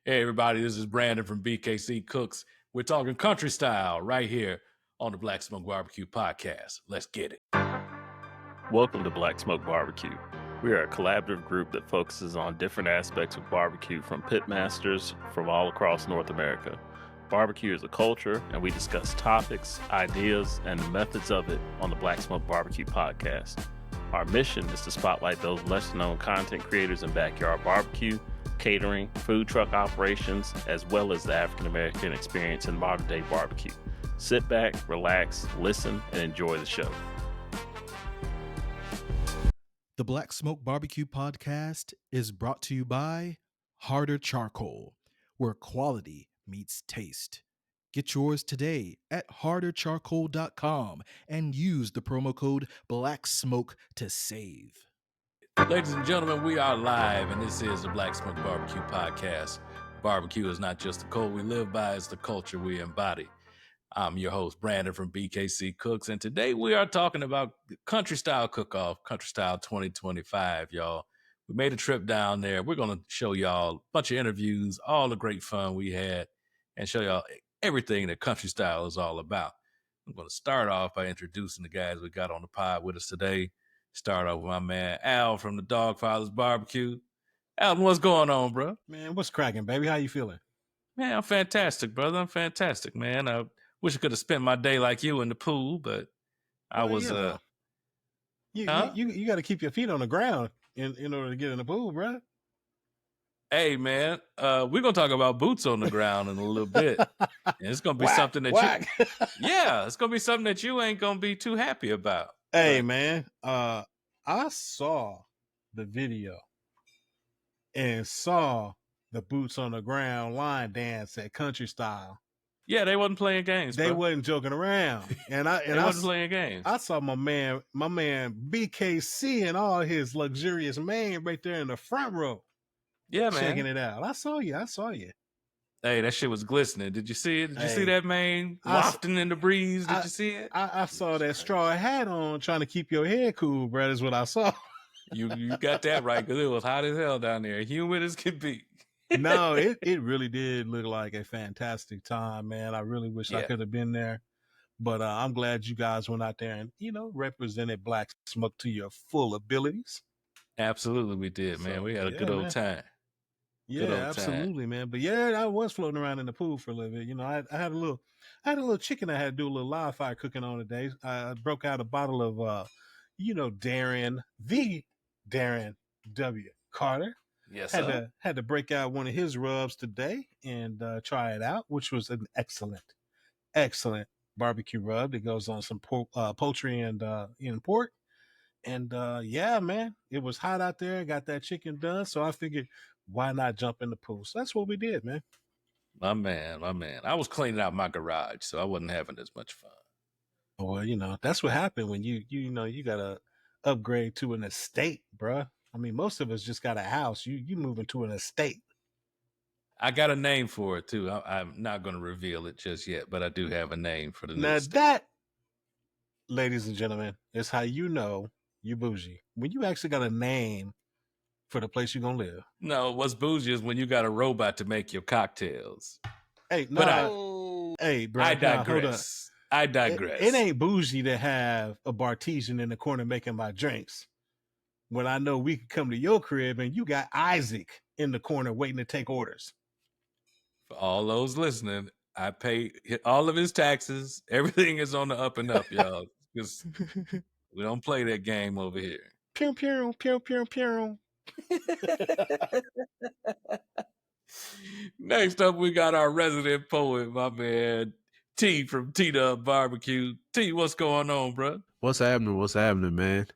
Hey, everybody, this is Brandon from BKC Cooks. We're talking country style right here on the Black Smoke BBQ podcast. Let's get it. Welcome to Black Smoke BBQ. We are a collaborative group that focuses on different aspects of barbecue from pitmasters from all across North America. Barbecue is a culture, and we discuss topics, ideas, and the methods of it on the Black Smoke BBQ podcast. Our mission is to spotlight those lesser-known content creators in backyard barbecue, catering, food truck operations, as well as the African American experience in modern day barbecue. Sit back, relax, listen, and enjoy the show. The Black Smoke BBQ podcast is brought to you by Harder Charcoal, where quality meets taste. Get yours today at hardercharcoal.com and use the promo code BLACKSMOKE to save. Ladies and gentlemen, we are live, and this is the Black Smoke BBQ podcast. Barbecue is not just the code we live by, it's the culture we embody. I'm your host, Brandon from BKC Cooks, and today we are talking about country style Cookoff, country style 2025, y'all. We made a trip down there. We're going to show y'all a bunch of interviews, all the great fun we had, and show y'all everything that country style is all about. I'm going to start off by introducing the guys we got on the pod with us today. Start off with my man Al from the Dogfather's Barbecue. Al, what's going on, bro? Man, what's cracking, baby? How you feeling? Man, I'm fantastic, brother. I'm fantastic, man. I wish I could have spent my day like you in the pool, but I was you got to keep your feet on the ground in order to get in the pool, bro. Hey, man, we're gonna talk about boots on the ground in a little bit. And it's gonna be something that it's gonna be something that you ain't gonna be too happy about. Hey, man, I saw the video and saw the boots on the ground line dance at Country Style. Yeah, they wasn't playing games. They wasn't joking around, and I wasn't playing games. I saw my man BKC and all his luxurious man right there in the front row. Yeah, man, checking it out. I saw you. Hey, that shit was glistening. Did you see it? Did you see that man wafting in the breeze? Did you see it? I saw that straw hat on, trying to keep your head cool, bro. Is what I saw. You got that right, because it was hot as hell down there, humid as could be. No, it really did look like a fantastic time, man. I really wish I could have been there, but I'm glad you guys went out there and represented Black Smoke to your full abilities. Absolutely, we did, man. We had a good old time. Yeah, absolutely, man. But I was floating around in the pool for a little bit. I had a little chicken I had to do a little live fire cooking on today. I broke out a bottle of Darren W. Carter. Yes, had to break out one of his rubs today and try it out, which was an excellent barbecue rub that goes on some poultry and pork. And man, it was hot out there. I got that chicken done, so I figured, why not jump in the pool? So that's what we did, man. My man. I was cleaning out my garage, so I wasn't having as much fun. Well, that's what happened when you gotta upgrade to an estate, bruh. I mean, most of us just got a house. You move into an estate. I got a name for it too. I'm not going to reveal it just yet, but I do have a name for the new estate. That, ladies and gentlemen, is how you know you bougie. When you actually got a name for the place you're gonna live. No, what's bougie is when you got a robot to make your cocktails. Hey, no, bro, I digress. I digress. It ain't bougie to have a bartesian in the corner making my drinks, when I know we can come to your crib and you got Isaac in the corner waiting to take orders. For all those listening, I pay all of his taxes. Everything is on the up and up, y'all. Because we don't play that game over here. Pew, pew, pew, pew, pew. Next up, we got our resident poet, my man T from T-Dub Barbecue. T, what's going on, bro? What's happening, man?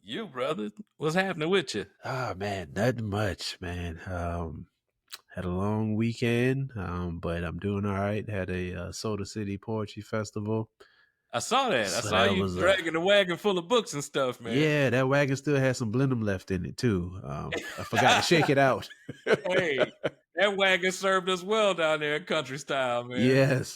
You, brother, what's happening with you? Oh, man, nothing much, man. Had a long weekend, but I'm doing all right. Had a Soda City Poetry Festival. I saw that. I saw you dragging a wagon full of books and stuff, man. Yeah, that wagon still has some Blenheim left in it, too. I forgot to shake it out. Hey, that wagon served us well down there in Country Style, man. Yes.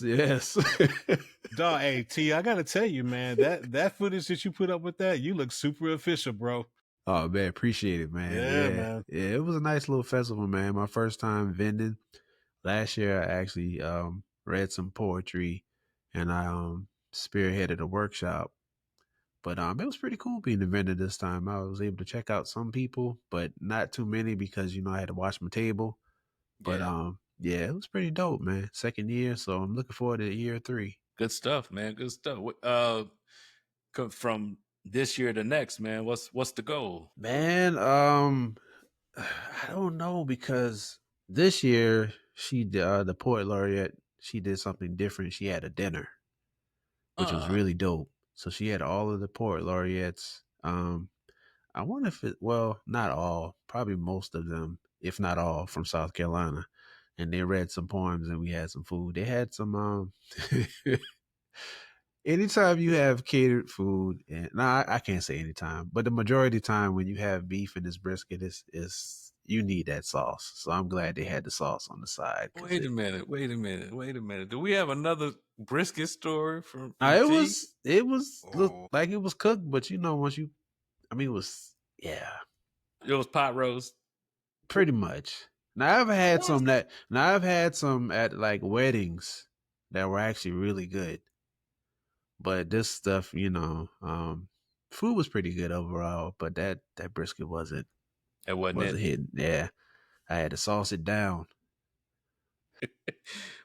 Dog, hey, T, I got to tell you, man, that footage that you put up with that, you look super official, bro. Oh, man, appreciate it, man. Yeah, man. Yeah, it was a nice little festival, man. My first time vending. last year I actually read some poetry, and I spearheaded a workshop. But it was pretty cool being a vendor this time. I was able to check out some people, but not too many because I had to watch my table. But yeah, it was pretty dope, man. Second year, so I'm looking forward to year 3. Good stuff, man. Good stuff. From this year to next, man, what's the goal? Man, I don't know, because this year the poet laureate, she did something different. She had a dinner, which was really dope. So she had all of the poet laureates. I wonder if not all, probably most of them, if not all, from South Carolina. And they read some poems and we had some food. They had some anytime you have catered food, and I can't say anytime, but the majority of the time when you have beef in this brisket is you need that sauce. So I'm glad they had the sauce on the side. Wait a minute. Do we have another brisket story from it T? was looked like it was cooked, but once you, it was, yeah. It was pot roast. Pretty much. Now I've had some at like weddings that were actually really good. But this stuff, food was pretty good overall, but that brisket wasn't hitting. Yeah. I had to sauce it down.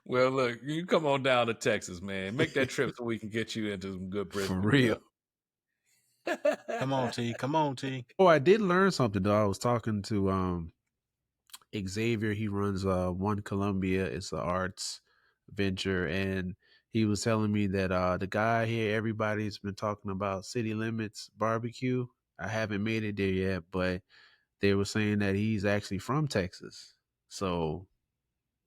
Well, look, you come on down to Texas, man. Make that trip so we can get you into some good brisket. For real. Come on, T. Come on, T. Oh, I did learn something though. I was talking to Xavier. He runs One Columbia. It's an arts venture, and he was telling me that the guy here, everybody's been talking about City Limits Barbecue. I haven't made it there yet, but they were saying that he's actually from Texas. So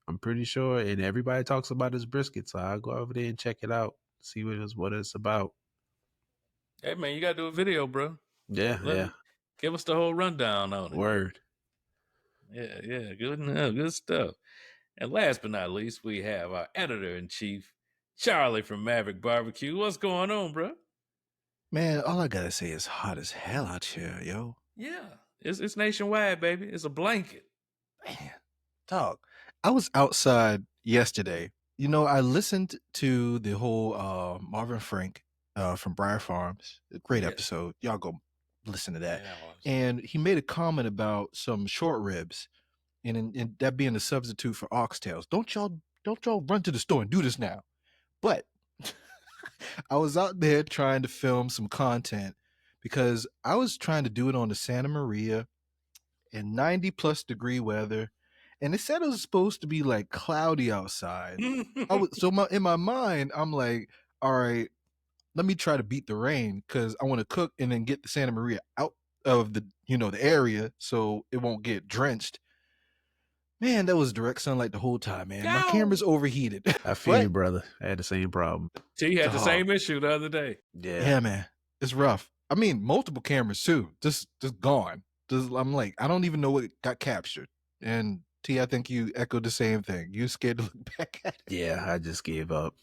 I'm pretty sure, and everybody talks about his brisket. So I'll go over there and check it out, see what it's about. Hey man, you gotta do a video, bro. Yeah. Give us the whole rundown on it. Word. Yeah, good stuff. And last but not least, we have our editor-in-chief, Charlie from Maverick Barbecue. What's going on, bro? Man, all I gotta say is hot as hell out here, yo. Yeah, it's nationwide, baby. It's a blanket. Man, dog. I was outside yesterday. I listened to the whole Marvin Frank from Briar Farms. A great episode. Y'all go listen to that. And he made a comment about some short ribs, and that being a substitute for oxtails. Don't y'all run to the store and do this now. But I was out there trying to film some content because I was trying to do it on the Santa Maria in 90 plus degree weather. And they said it was supposed to be like cloudy outside. In my mind, I'm like, all right, let me try to beat the rain because I want to cook and then get the Santa Maria out of the area so it won't get drenched. Man, that was direct sunlight the whole time, man. My camera's overheated. I feel you, brother. I had the same problem. T had the same issue the other day. Yeah, man. It's rough. I mean, multiple cameras too. Just gone. I'm like, I don't even know what got captured. And T, I think you echoed the same thing. You scared to look back at it. Yeah, I just gave up.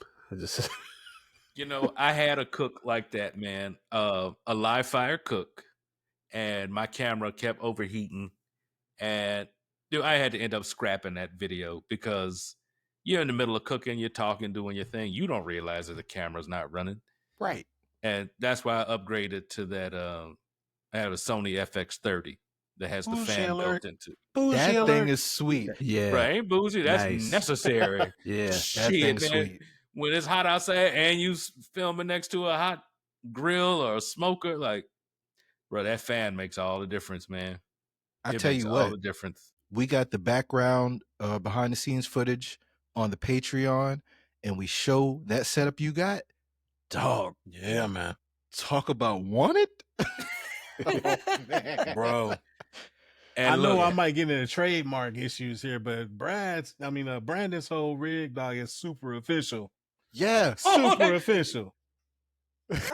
I had a cook like that, man. A live fire cook, and my camera kept overheating, and I had to end up scrapping that video because you're in the middle of cooking, you're talking, doing your thing. You don't realize that the camera's not running. Right. And that's why I upgraded to that. I have a Sony FX30 that has the fan built into it. That thing is sweet. Yeah. Right, ain't bougie. That's necessary. Yeah. That thing's sweet. When it's hot outside and you filming next to a hot grill or a smoker, like, bro, that fan makes all the difference, man. I tell you what, all the difference. We got the background behind the scenes footage on the Patreon, and we show that setup you got. Dog. Yeah, man. Talk about wanted. Bro. And I know I might get into trademark issues here, but Brandon's whole rig, dog, is super official. Yeah. Super official.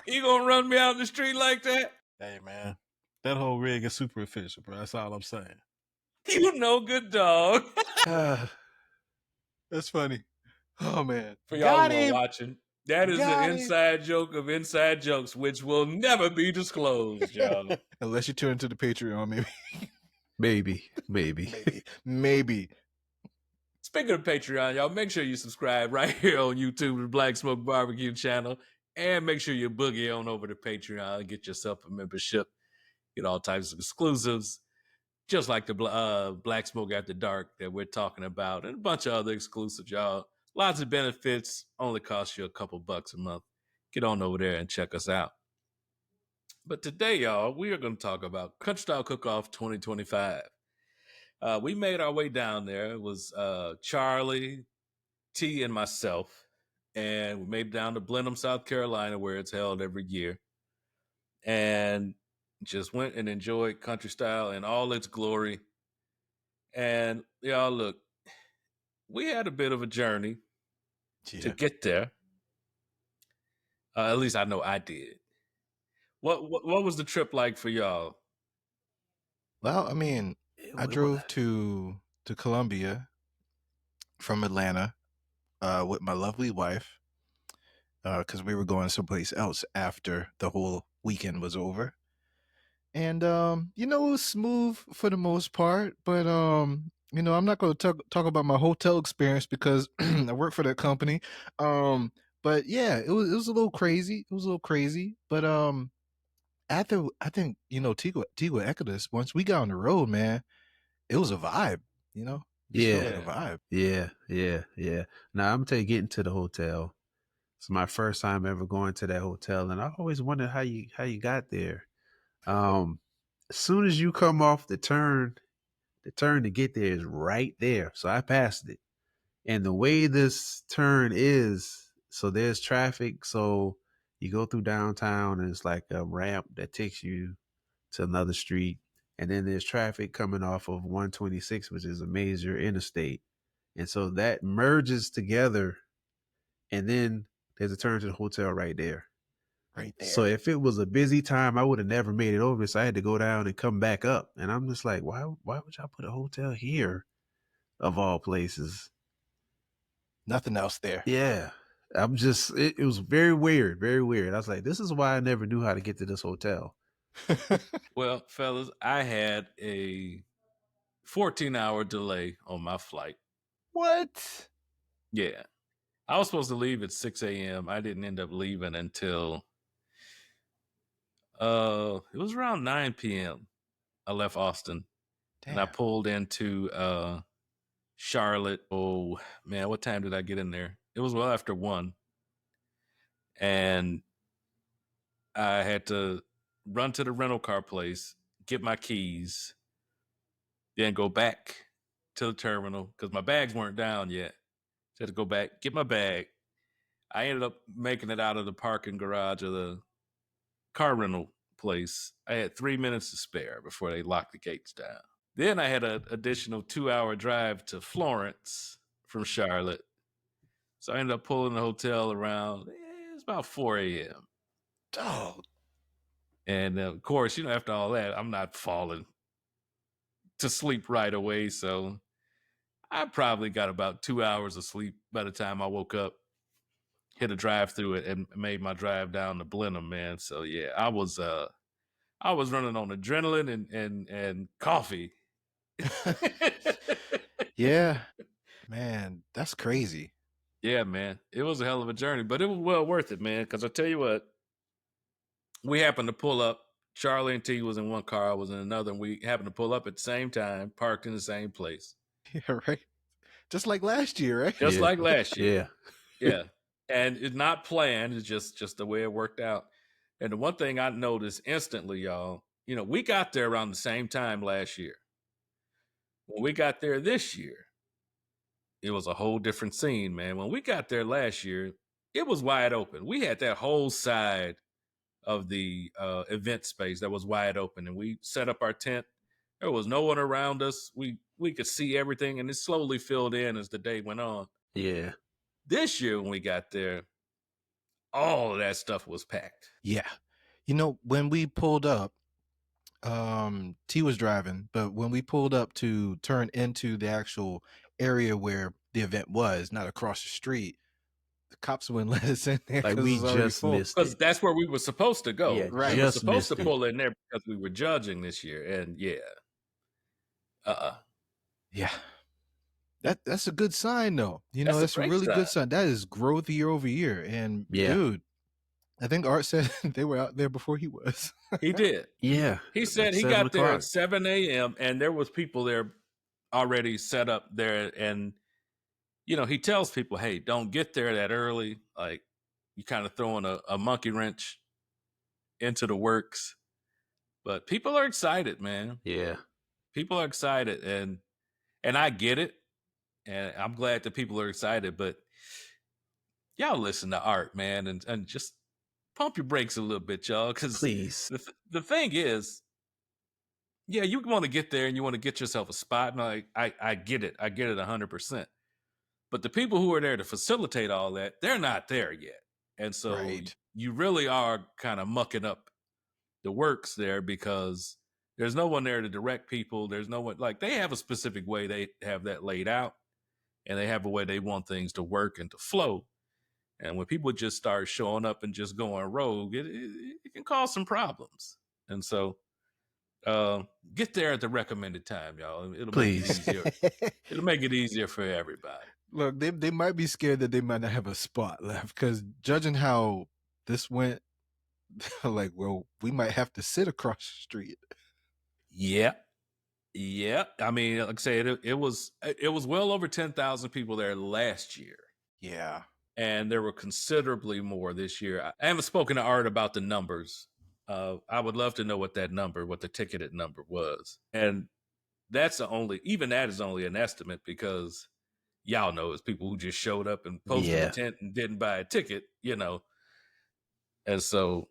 You gonna run me out in the street like that? Hey, man. That whole rig is super official, bro. That's all I'm saying. You know, good dog. That's funny. Oh, man. For y'all who are watching, that is an inside joke of inside jokes, which will never be disclosed, y'all. Unless you turn to the Patreon, maybe. Maybe. Maybe. Speaking of Patreon, y'all, make sure you subscribe right here on YouTube to the Black Smoke Barbecue channel. And make sure you boogie on over to Patreon and get yourself a membership. Get all types of exclusives, just like the Black Smoke After Dark that we're talking about, and a bunch of other exclusives, y'all. Lots of benefits, only cost you a couple bucks a month. Get on over there and check us out. But today, y'all, we are going to talk about Country Style Cookoff 2025. We made our way down there. It was Charlie, T, and myself. And we made it down to Blenheim, South Carolina, where it's held every year. And just went and enjoyed Country Style in all its glory. And y'all, look, we had a bit of a journey to get there. At least I know I did. What was the trip like for y'all? Well, I mean, I drove to Columbia from Atlanta with my lovely wife because we were going someplace else after the whole weekend was over. And it was smooth for the most part, but I'm not going to talk about my hotel experience because I work for that company. But yeah, it was a little crazy. It was a little crazy, but after I think Tigua Exodus, once we got on the road, man, it was a vibe. Yeah, like a vibe. Yeah. Now I'm gonna tell you, getting to the hotel. It's my first time ever going to that hotel, and I always wondered how you got there. As soon as you come off the turn to get there is right there. So I passed it, and the way this turn is, so there's traffic. So you go through downtown, and it's like a ramp that takes you to another street. And then there's traffic coming off of 126, which is a major interstate. And so that merges together. And then there's a turn to the hotel right there. Right there. So if it was a busy time, I would have never made it over. So I had to go down and come back up. And I'm just like, why would y'all put a hotel here of all places? Nothing else there. Yeah. I'm just, it was very weird, very weird. I was like, this is why I never knew how to get to this hotel. Well, fellas, I had a 14-hour delay on my flight. What? Yeah. I was supposed to leave at 6 a.m. I didn't end up leaving until it was around 9 p.m. I left Austin. Damn. And I pulled into Charlotte. Oh man, what time did I get in there? It was well after 1. And I had to run to the rental car place, get my keys, then go back to the terminal because my bags weren't down yet. So I had to go back, get my bag. I ended up making it out of the parking garage of the car rental place. I had 3 minutes to spare before they locked the gates down. Then I had an additional 2-hour drive to Florence from Charlotte. So I ended up pulling the hotel around, it's about 4 a.m. Dog. And of course, after all that, I'm not falling to sleep right away. So I probably got about 2 hours of sleep by the time I woke up, hit a drive through it, and made my drive down to Blenheim, man. So yeah, I was running on adrenaline and coffee. Yeah, man, that's crazy. Yeah, man, it was a hell of a journey, but it was well worth it, man. Because I tell you what, we happened to pull up. Charlie and T was in one car, I was in another, and we happened to pull up at the same time, parked in the same place. Yeah, right. Just like last year, right? Just like last year. Yeah. Yeah. And it's not planned. It's just the way it worked out. And the one thing I noticed instantly, y'all, we got there around the same time last year. When we got there this year, it was a whole different scene, man. When we got there last year, it was wide open. We had that whole side of the event space that was wide open, and we set up our tent. There was no one around us. We could see everything, and it slowly filled in as the day went on. Yeah. This year when we got there, all of that stuff was packed. Yeah. When we pulled up, T was driving, but when we pulled up to turn into the actual area where the event was, not across the street, the cops wouldn't let us in there. Like we just missed because it. that's where we were supposed to go. Yeah, right. We were just supposed to missed it. pull in there because we were judging this year, and yeah, Yeah. That's a good sign, though. That's a That's a great really good sign. sign. That is growth year over year. And dude, I think Art said they were out there before he was. He did. Yeah. He said he 7 got there o'clock. at 7 a.m. and there was people there already set up there. And, he tells people, hey, don't get there that early. Like, you kind of throwing a monkey wrench into the works. But people are excited, man. Yeah. People are excited. And I get it. And I'm glad that people are excited. But y'all listen to Art, man, and just pump your brakes a little bit, y'all. Because Please. the thing is, yeah, you want to get there and you want to get yourself a spot. And I get it. I get it 100%. But the people who are there to facilitate all that, they're not there yet. And so you really are kind of mucking up the works there because there's no one there to direct people. There's no one, like, they have a specific way they have that laid out and they have a way they want things to work and to flow. And when people just start showing up and just going rogue, it can cause some problems. And so get there at the recommended time, y'all. It'll make it easier. It'll make it easier for everybody. Look, they might be scared that they might not have a spot left because judging how this went, like, well, we might have to sit across the street. Yeah. I mean, like I say, it was well over 10,000 people there last year. Yeah. And there were considerably more this year. I haven't spoken to Art about the numbers. I would love to know what the ticketed number was. And that is only an estimate because y'all know it's people who just showed up and posted a tent and didn't buy a ticket, And so,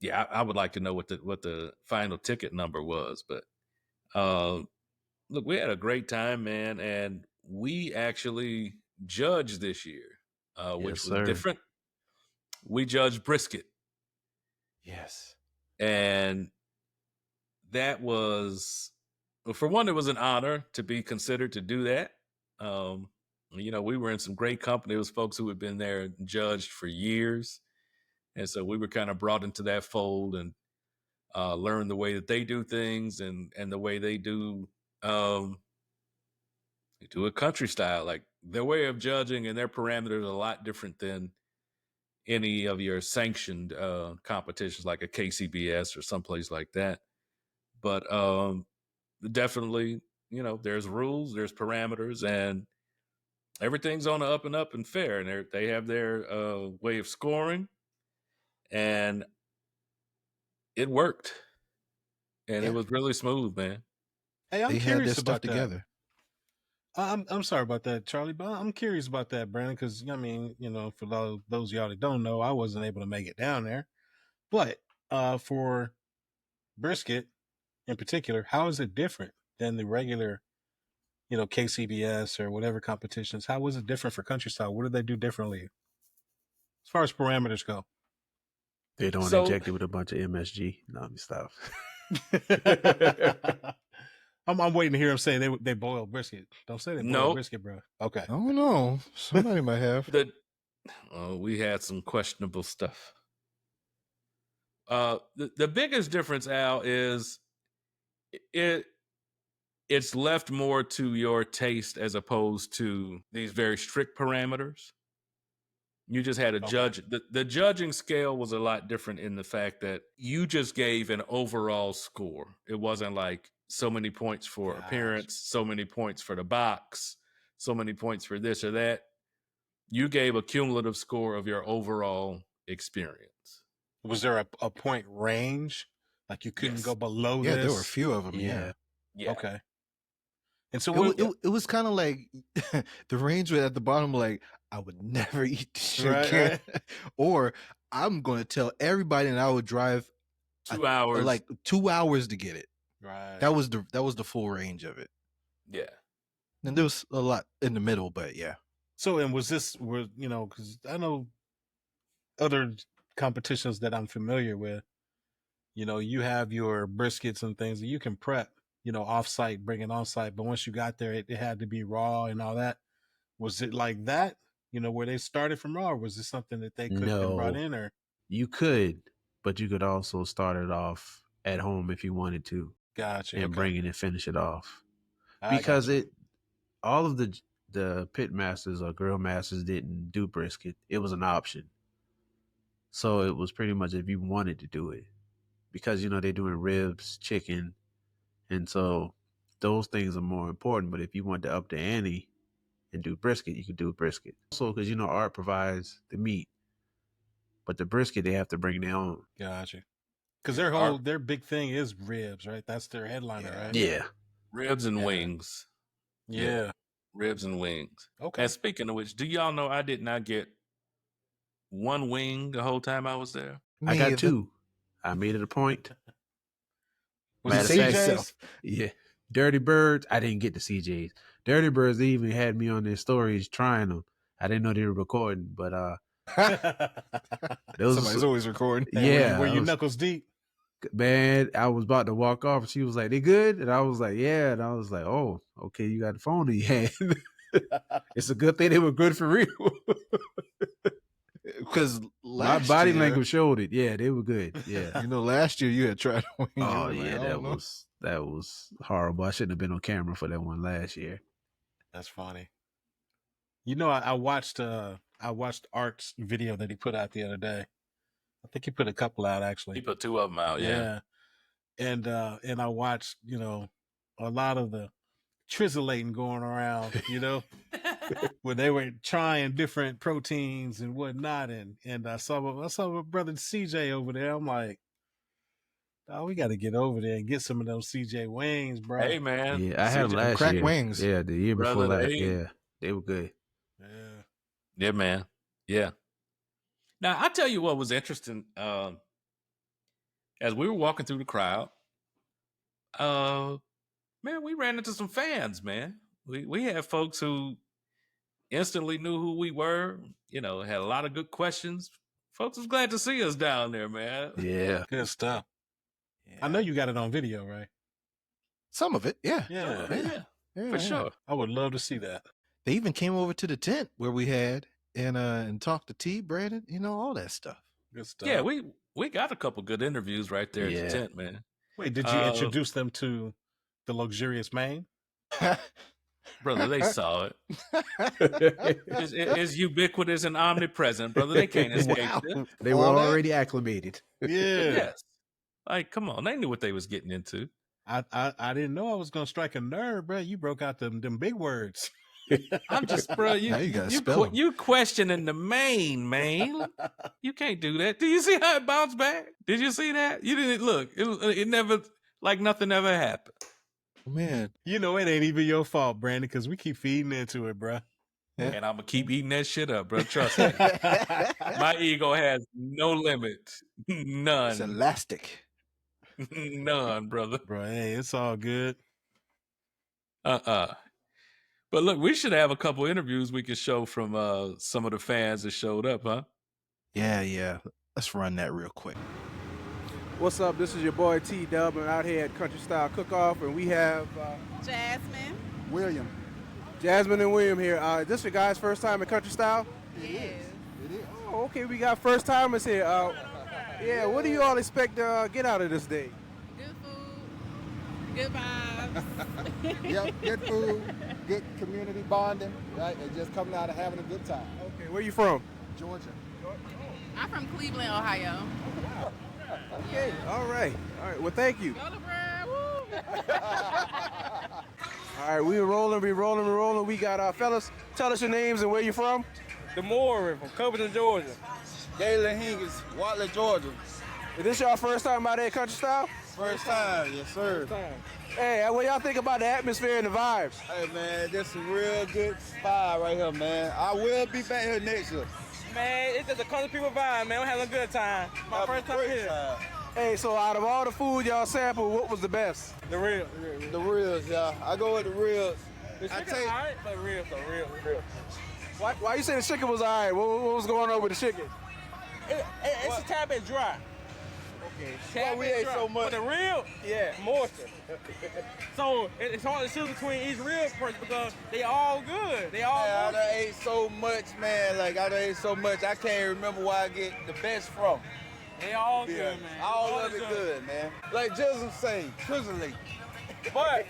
yeah, I would like to know what the final ticket number was. But look, we had a great time, man. And we actually judged this year. Which was different. We judged Brisket. Yes. And that was, for one, it was an honor to be considered to do that. We were in some great company. It was folks who had been there and judged for years. And so we were kind of brought into that fold and learned the way that they do things and the way they do a country style. Like, their way of judging and their parameters are a lot different than any of your sanctioned competitions like a KCBS or someplace like that. But definitely, there's rules, there's parameters, and everything's on the up and up and fair. And they have their way of scoring, and it worked. And it was really smooth, man. Hey, I'm they curious had their stuff about that. together. I'm sorry about that, Charlie, but I'm curious about that, Brandon, because I mean, for those of y'all that don't know, I wasn't able to make it down there. But for Brisket in particular, how is it different than the regular, KCBS or whatever competitions? How was it different for country style? What did they do differently as far as parameters go? They don't inject it with a bunch of MSG. No, stop. I'm waiting to hear them say they boil brisket. Don't say they boil brisket, bro. Okay. Oh no, somebody might have. We had some questionable stuff. The biggest difference, Al, is it's left more to your taste as opposed to these very strict parameters. You just had a judge. The judging scale was a lot different in the fact that you just gave an overall score. It wasn't like so many points for appearance, so many points for the box, so many points for this or that. You gave a cumulative score of your overall experience. Was there a point range? Like you couldn't go below this? Yeah, there were a few of them. Yeah. Okay. And so it was kind of like the range was at the bottom, like, I would never eat this shit again. Or I'm going to tell everybody and I would drive 2 hours. Like 2 hours to get it. Right. That was the full range of it. Yeah. And there was a lot in the middle, but yeah. So, and because I know other competitions that I'm familiar with, you have your briskets and things that you can prep, off-site, bring it on-site. But once you got there, it had to be raw and all that. Was it like that, where they started from raw? Or was this something that they could have brought in? Or you could, but you could also start it off at home if you wanted to. Gotcha. And bring it and finish it off. Because all of the the Pitmasters or Grill Masters didn't do brisket. It was an option. So it was pretty much if you wanted to do it. Because, they're doing ribs, chicken. And so those things are more important. But if you want to up the ante and do brisket, you could do brisket. Also, because, Art provides the meat. But the brisket, they have to bring their own. Gotcha. Because their big thing is ribs, right? That's their headliner, right? Yeah. Ribs and wings. Yeah. Ribs and wings. Okay. And speaking of which, do y'all know I did not get one wing the whole time I was there? I got 2. I made it a point. Was it CJ's? Yeah. Dirty Birds, I didn't get the CJ's. Dirty Birds, they even had me on their stories trying them. I didn't know they were recording, but somebody's always recording. Yeah. Were you knuckles deep? Man, I was about to walk off and she was like, "They good?" And I was like, "Yeah." And I was like, "Oh, okay, you got the phone in your hand." It's a good thing they were good for real. Because my body language showed it. Yeah, they were good. Yeah. Last year you had tried to wing. Oh yeah, that was horrible. I shouldn't have been on camera for that one last year. That's funny. I watched Art's video that he put out the other day. I think he put a couple out actually. He put 2 of them out, yeah. And I watched, a lot of the trizzulating going around, where they were trying different proteins and whatnot, and I saw my brother CJ over there. I'm like, oh, we got to get over there and get some of those CJ wings, bro. Hey man, yeah, I had them last crack year. Wings. Yeah, the year before Brother, that. Yeah, they were good. Yeah, man. Yeah. Now I tell you what was interesting. As we were walking through the crowd, man, we ran into some fans. Man, we had folks who instantly knew who we were. Had a lot of good questions. Folks was glad to see us down there, man. Yeah, good stuff. Yeah. I know you got it on video, right? Some of it, yeah. Yeah, for sure. I would love to see that. They even came over to the tent where we had and talked to T, Brandon, all that stuff. Good stuff. Yeah, we got a couple good interviews right there at the tent, man. Wait, did you introduce them to the luxurious main? Brother, they saw it. It's ubiquitous and omnipresent, brother. They can't escape it. They were already acclimated. Yeah. Yes. Like, come on. They knew what they was getting into. I didn't know I was going to strike a nerve, bro. You broke out them big words. I'm just, bro, you questioning the main. You can't do that. Do you see how it bounced back? Did you see that? You didn't look. It never, like nothing ever happened. Man, it ain't even your fault, Brandon, because we keep feeding into it, bro. Yeah. And I'm gonna keep eating that shit up, bro. Trust me. My ego has no limit. None. It's elastic. None, brother. Bro, hey, it's all good. But look, we should have a couple interviews we could show from some of the fans that showed up, huh? Yeah. Let's run that real quick. What's up? This is your boy T-Dub. I'm out here at Country Style Cookoff, and we have Jasmine. William. Jasmine and William here. Is this your guys' first time at Country Style? It is. Oh, okay. We got first timers here. Yeah, what do you all expect to get out of this day? Good food, good vibes. Yep, good food, good community bonding, right? And just coming out and having a good time. Okay, where you from? Georgia. I'm from Cleveland, Ohio. Okay, all right. Well, thank you. Go to Brad, woo! All right, we rolling. We got fellas, tell us your names and where you from. DeMoore from Covington, Georgia. Galen Higgins, Watley, Georgia. Is this your first time out there at Country Style? First time, yes sir. Hey, what y'all think about the atmosphere and the vibes? Hey man, this is a real good spot right here, man. I will be back here next year. Man, it's just a country people vibe, man. We're having a good time. My first time here. Hey, so out of all the food y'all sampled, what was the best? The real. The reals, y'all. I go with the reals. The chicken alright, but real. Why you say the chicken was alright? What was going on with the chicken? It's a tad bit dry. Okay. We ate so much. But the real, moisture. So it's hard to choose between each real person because they all good. They all I good. done ate so much, man. I can't remember where I get the best from. They all good, man. All of it good, man. Like Jism say, trizzling. But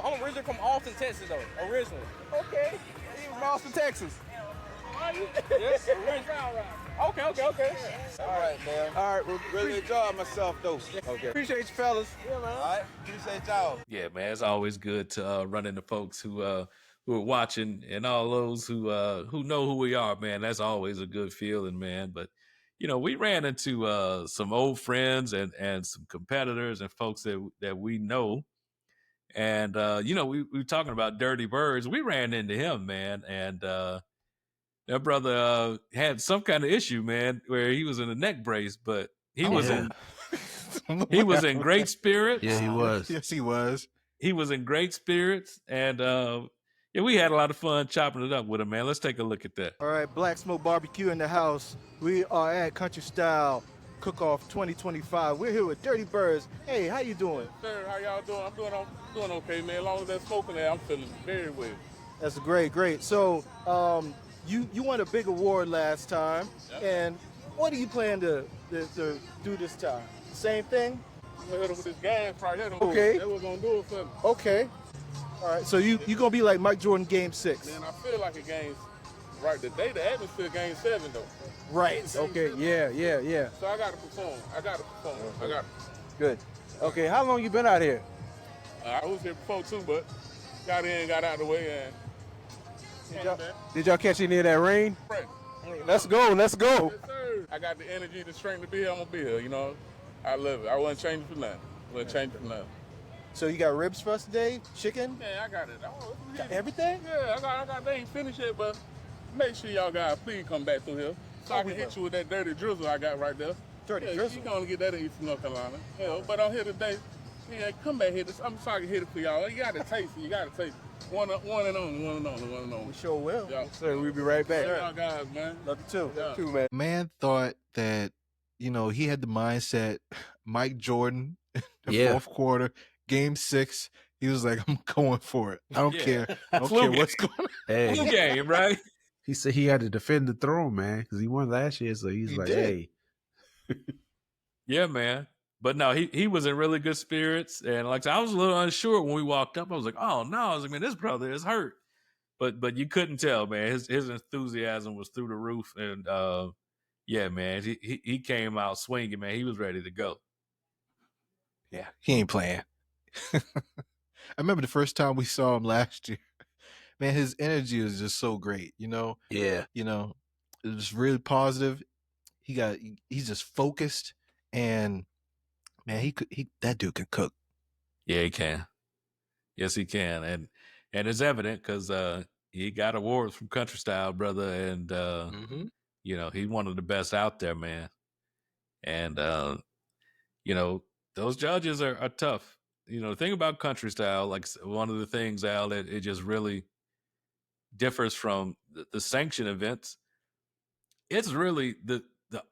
I'm originally from Austin, Texas, though. Originally. Okay. from Austin, Texas. Yes. Okay. All right, man. All right, well, Really enjoyed myself, though. okay. Appreciate you, fellas. All right. Appreciate y'all. Yeah, man, it's always good to run into folks who are watching, and all those who know who we are, man. That's always a good feeling, man. But we ran into some old friends and some competitors and folks that we know. And we were talking about Dirty Birds. We ran into him, man, and that brother had some kind of issue, man, where he was in a neck brace, but he was in great spirits. Yeah, he was. Yes, he was. He was in great spirits, and we had a lot of fun chopping it up with him, man. Let's take a look at that. All right, Black Smoke BBQ in the house. We are at Country Style Cookoff 2025. We're here with Dirty Birds. Hey, how you doing? Sir, how y'all doing? I'm doing okay, man. As long as they're smoking there, I'm feeling very well. That's great. So, you won a big award last time, and what are you planning to do this time? Same thing? I'm gonna hit him with this gas right here. Okay. That was gonna do it for me. Okay. All right. So you gonna be like Mike Jordan Game 6? Man, I feel like a game. Right today, the atmosphere game 7 though. Right. Okay. Yeah. So I gotta perform. Good. Okay. How long you been out here? I was here before too, but got in, got out of the way, and Did y'all catch any of that rain? Right. Let's go. Yes, sir. I got the energy, the strength to be here. I'm gonna be here. I love it. I wasn't changing for nothing. So you got ribs for us today? Chicken? Yeah, I got it. Got everything? Yeah, I got. They ain't finished yet, but make sure y'all guys please come back through here so I can hit you with that dirty drizzle I got right there. Dirty drizzle? You gonna get that in Eastern North Carolina. But I'm here today. Yeah, come back here. I'm sorry to hit it for y'all. You gotta taste it. One and only. We sure will. Yeah. Sir, we'll be right back. Y'all guys, man. Love you too. Yeah. Too, man. Man thought that, he had the mindset, Mike Jordan, the fourth quarter, game 6. He was like, I'm going for it. I don't care. I don't care what's going on. Hey, Flu game, right? he said he had to defend the throne, man, because he won last year. So he's like, did. hey. Yeah, man. But no, he was in really good spirits. And like I was a little unsure when we walked up. I was like, oh no. I was like, man, this brother is hurt. But you couldn't tell, man. His enthusiasm was through the roof. And yeah, man, he came out swinging, man. He was ready to go. Yeah, he ain't playing. I remember the first time we saw him last year. Man, his energy is just so great, Yeah. it was really positive. He's just focused, and man, that dude can cook. Yeah, he can. Yes, he can. And it's evident because he got awards from Country Style, brother, and he's one of the best out there, man. And those judges are tough. The thing about Country Style, like one of the things, Al, that it just really differs from the sanctioned events. It's really the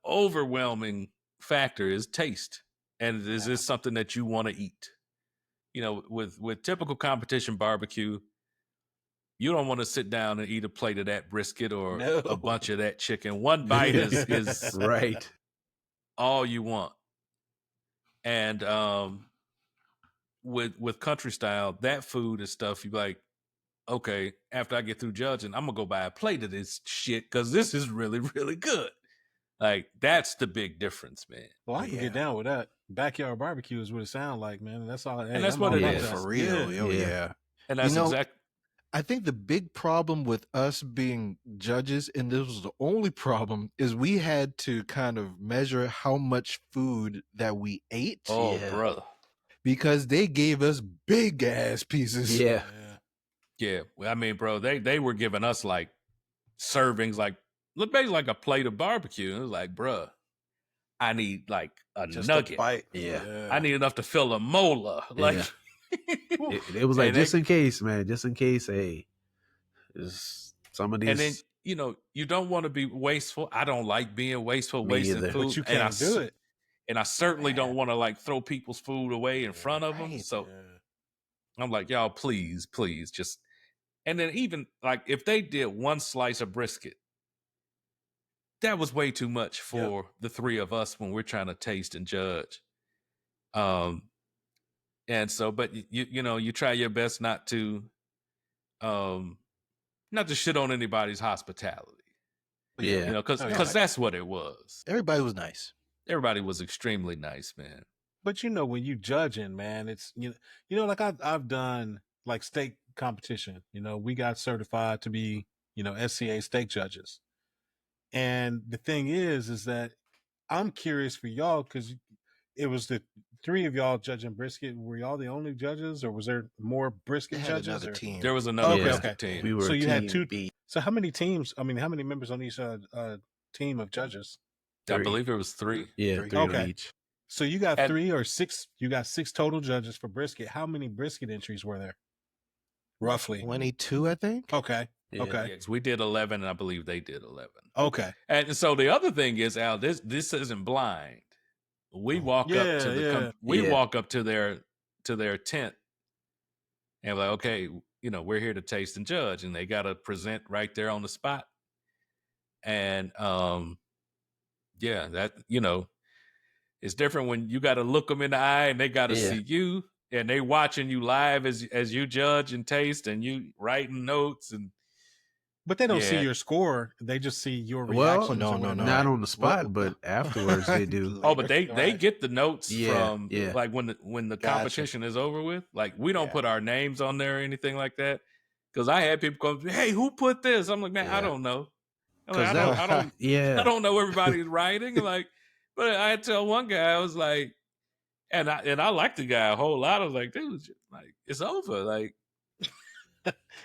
overwhelming factor is taste, and is this something that you want to eat? With typical competition barbecue, you don't want to sit down and eat a plate of that brisket or a bunch of that chicken. One bite is right. all you want. And with Country Style, that food is stuff you like, okay, after I get through judging, I'm gonna go buy a plate of this shit because this is really, really good. Like, that's the big difference, man. Well, I can get down with that. Backyard barbecue is what it sounds like, man. And that's all. And that's what it is. For real. Yeah. And that's exactly. I think the big problem with us being judges, and this was the only problem, is we had to kind of measure how much food that we ate. Oh, brother. Because they gave us big ass pieces. Yeah. Yeah. I mean, bro, they were giving us like servings, like basically like a plate of barbecue. And it was like, bruh, I need like a Just nugget. a bite. Yeah. I need enough to fill a molar. Like, it was like, just in case, man. Just in case, hey, some of these. And then, you don't want to be wasteful. I don't like being wasteful, wasting either. food. But you can't do it. And I certainly don't want to like throw people's food away in front of them. So I'm like, y'all, please just. And then even like if they did one slice of brisket, that was way too much for the three of us when we're trying to taste and judge. And so, but you try your best not to, not to shit on anybody's hospitality. Yeah. You know, because that's what it was. Everybody was nice. Everybody was extremely nice, man. But you know, when you judging, man, it's you know, like I've done like steak competition. You know, we got certified to be, you know, SCA steak judges. And the thing is that I'm curious for y'all because it was the three of y'all judging brisket. Were y'all the only judges, or was there more brisket They had judges? another team. There was another brisket team. We were So you had team two. B. So how many teams? I mean, how many members on each team of judges? I believe it was 3. Yeah, Three. three on Okay. each. So you got 3 or 6. You got 6 total judges for brisket. How many brisket entries were there? Roughly 22, I think. Okay. Yeah. Okay. Yes, we did 11, and I believe they did 11. Okay. And so the other thing is, Al, this isn't blind. We walk up to the walk up to their tent, and we're like, okay, you know, we're here to taste and judge, and they got to present right there on the spot. And yeah, that, you know, it's different when you got to look them in the eye and they got to see you, and they watching you live as you judge and taste, and you writing notes. And But they don't see your score. They just see your Well, reactions. no, not on the spot, but afterwards they do. Oh, but they get the notes from yeah. like when the competition is over with. Like, we don't put our names on there or anything like that. Because I had people come, hey, who put this? I'm like, man, I don't know. I'm like, I don't know everybody's writing. Like, but I had to tell one guy, I was like, and I liked the guy a whole lot. I was like, dude, like, it's over. Like,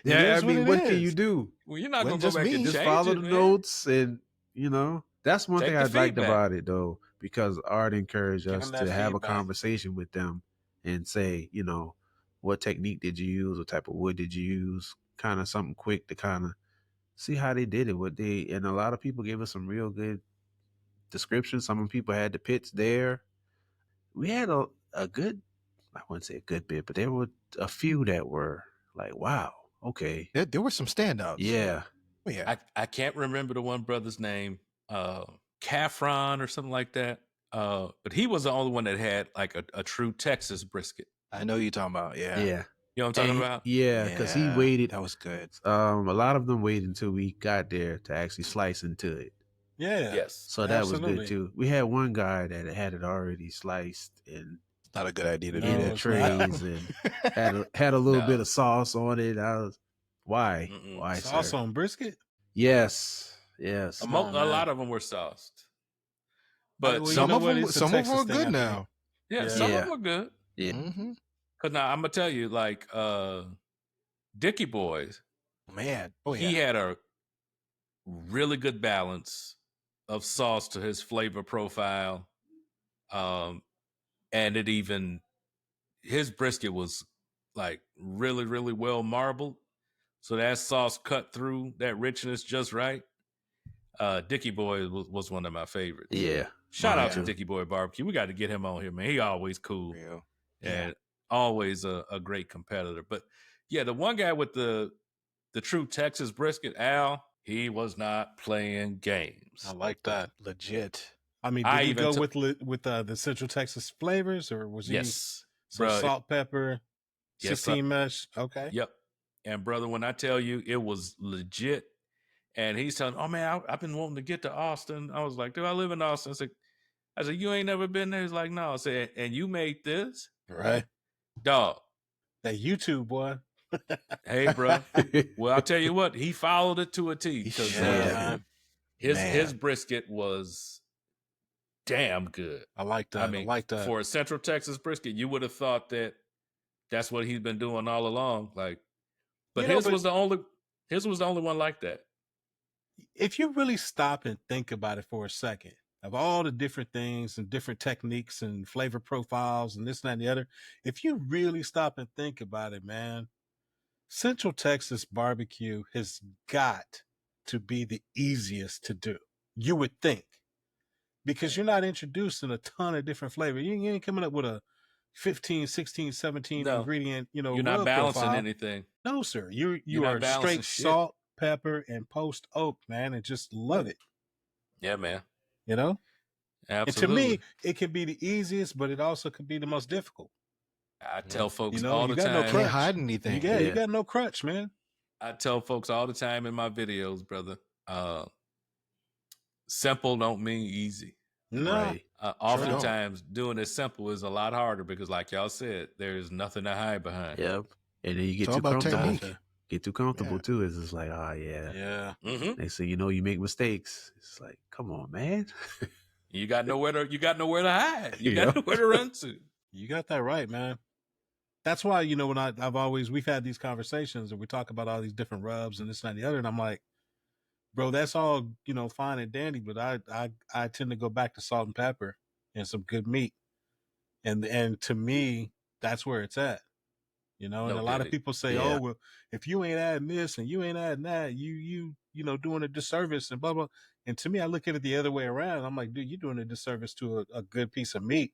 yeah, I mean, what can you do? well, you're not gonna go back and just change follow it, the man. notes, and you know, that's one Take thing the I liked feedback. about it though, because Art encouraged Give us them that to have a feedback. conversation with them and say, you know, what technique did you use? What type of wood did you use? Kind of something quick to kind of see how they did it. And a lot of people gave us some real good descriptions. Some people had the pits there. We had a good, I wouldn't say a good bit, but there were a few that were like, wow, okay. There were some standouts. Yeah. Oh, yeah. I can't remember the one brother's name, Caffron or something like that. But he was the only one that had like a true Texas brisket. I know you're talking about. Yeah. Yeah. You know what I'm talking about? Yeah, because he waited. That was good. A lot of them waited until we got there to actually slice into it. Yeah. Yes. So that was good too. We had one guy that had it already sliced and It's not a good idea to in do the that. trays and had a little bit of sauce on it. Why? Why Sauce sir? on brisket? Yes. A lot of them were sauced, but some of them were good now. Yeah, some of them were good. Yeah. Mm-hmm. Cause now I'm gonna tell you, like Dickie Boys, Man, he had a really good balance of sauce to his flavor profile, and his brisket was like really, really well marbled, so that sauce cut through that richness just right. Dickie Boy was one of my favorites. Yeah. Shout out to Dickie Boy Barbecue. We got to get him on here, man. He always cool. And always a great competitor. But yeah, the one guy with the true Texas brisket, Al, he was not playing games. I like that. Legit. I mean, did he go with the Central Texas flavors, or was he salt, pepper, 16 mesh? Okay. Yep. And brother, when I tell you it was legit, and he's telling, oh man, I've been wanting to get to Austin. I was like, dude, I live in Austin. I said, you ain't never been there? He's like, no. I said, and you made this? Right. Dog. That YouTube, boy. Hey, bro. Well, I'll tell you what, he followed it to a T. Because his brisket was damn good. I like that. I mean, for a Central Texas brisket, you would have thought that that's what he's been doing all along. Like, but his was the only one like that. If you really stop and think about it for a second, of all the different things and different techniques and flavor profiles and this, that, and the other, if you really stop and think about it, man, Central Texas barbecue has got to be the easiest to do. You would think. Because you're not introducing a ton of different flavors. You ain't coming up with a 15, 16, 17 ingredient, you're not balancing profile. anything. No, sir. You are straight salt, pepper, and post oak, man, and just love it. Yeah, man. You know? Absolutely. And to me, it can be the easiest, but it also can be the most difficult. I tell folks you all the time. No crutch. Can't hide anything. You got no crutch, man. I tell folks all the time in my videos, brother, simple don't mean easy. No. Right. Oftentimes doing it simple is a lot harder because, like y'all said, there's nothing to hide behind. Yep. And then you get It's all too about comfortable. technique. Get too comfortable too. It's just like, oh yeah. Yeah. Mm-hmm. They say, you know, you make mistakes. It's like, come on, man. You got nowhere to hide. You Yeah. got nowhere to run to. You got that right, man. That's why, you know, when we've had these conversations and we talk about all these different rubs and this and that and the other, and I'm like, bro, that's all, you know, fine and dandy, but I tend to go back to salt and pepper and some good meat. And to me, that's where it's at. You know, and No a lot of kidding. people say, Yeah. oh, well, if you ain't adding this and you ain't adding that, you know, doing a disservice and blah, blah. And to me, I look at it the other way around. I'm like, dude, you're doing a disservice to a good piece of meat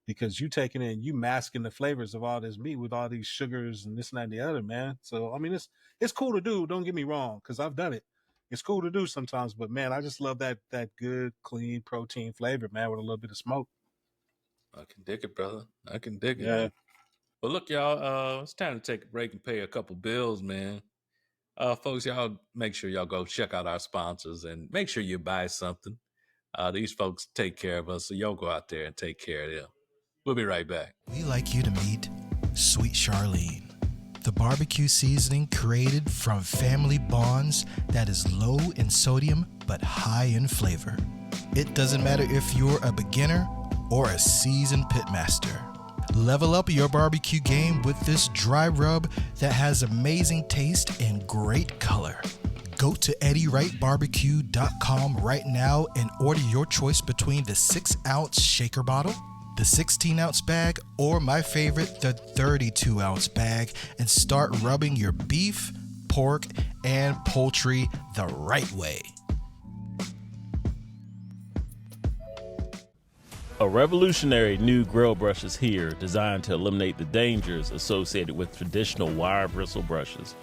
because you taking in, you masking the flavors of all this meat with all these sugars and this and that and the other, man. So, I mean, it's cool to do. Don't get me wrong, because I've done it. It's cool to do sometimes, but man, I just love that good, clean protein flavor, man, with a little bit of smoke. I can dig it, brother. I can dig it. Yeah. Well, look, y'all, it's time to take a break and pay a couple bills, man. Folks, y'all make sure y'all go check out our sponsors and make sure you buy something. These folks take care of us, so y'all go out there and take care of them. We'll be right back. We like you to meet Sweet Charlene, the barbecue seasoning created from family bonds that is low in sodium but high in flavor. It doesn't matter if you're a beginner or a seasoned pitmaster. Level up your barbecue game with this dry rub that has amazing taste and great color. Go to EddieWrightBarbecue.com right now and order your choice between the 6-ounce shaker bottle, the 16-ounce bag, or my favorite, the 32-ounce bag, and start rubbing your beef, pork, and poultry the right way. A revolutionary new grill brush is here, designed to eliminate the dangers associated with traditional wire bristle brushes.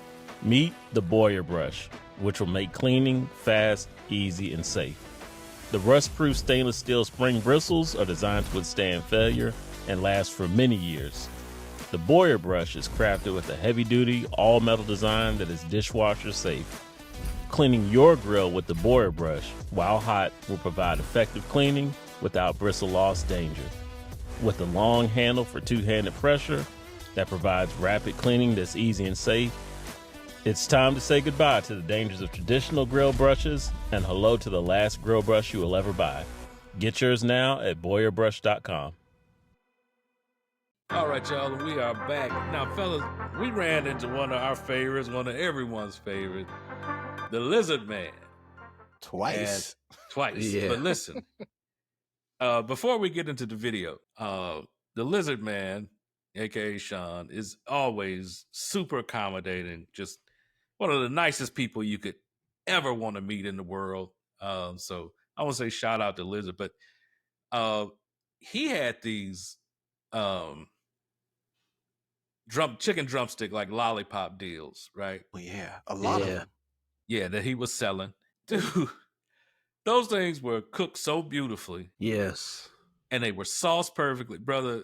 Meet the Boyer brush, which will make cleaning fast, easy, and safe. The rust-proof stainless steel spring bristles are designed to withstand failure and last for many years. The Boyer brush is crafted with a heavy-duty, all-metal design that is dishwasher safe. Cleaning your grill with the Boyer brush, while hot, will provide effective cleaning without bristle loss danger. With a long handle for two-handed pressure that provides rapid cleaning that's easy and safe, it's time to say goodbye to the dangers of traditional grill brushes and hello to the last grill brush you will ever buy. Get yours now at BoyerBrush.com. All right, y'all, and we are back. Now, fellas, we ran into one of our favorites, one of everyone's favorite, the Lizard Man. Twice. Yeah. But listen, before we get into the video, the Lizard Man, aka Sean, is always super accommodating, just one of the nicest people you could ever want to meet in the world. So I want to say shout out to Lizard, but he had these chicken drumstick like lollipop deals, right? Well, yeah, a lot of them. Yeah, that he was selling. Dude, those things were cooked so beautifully. Yes. And they were sauced perfectly. Brother,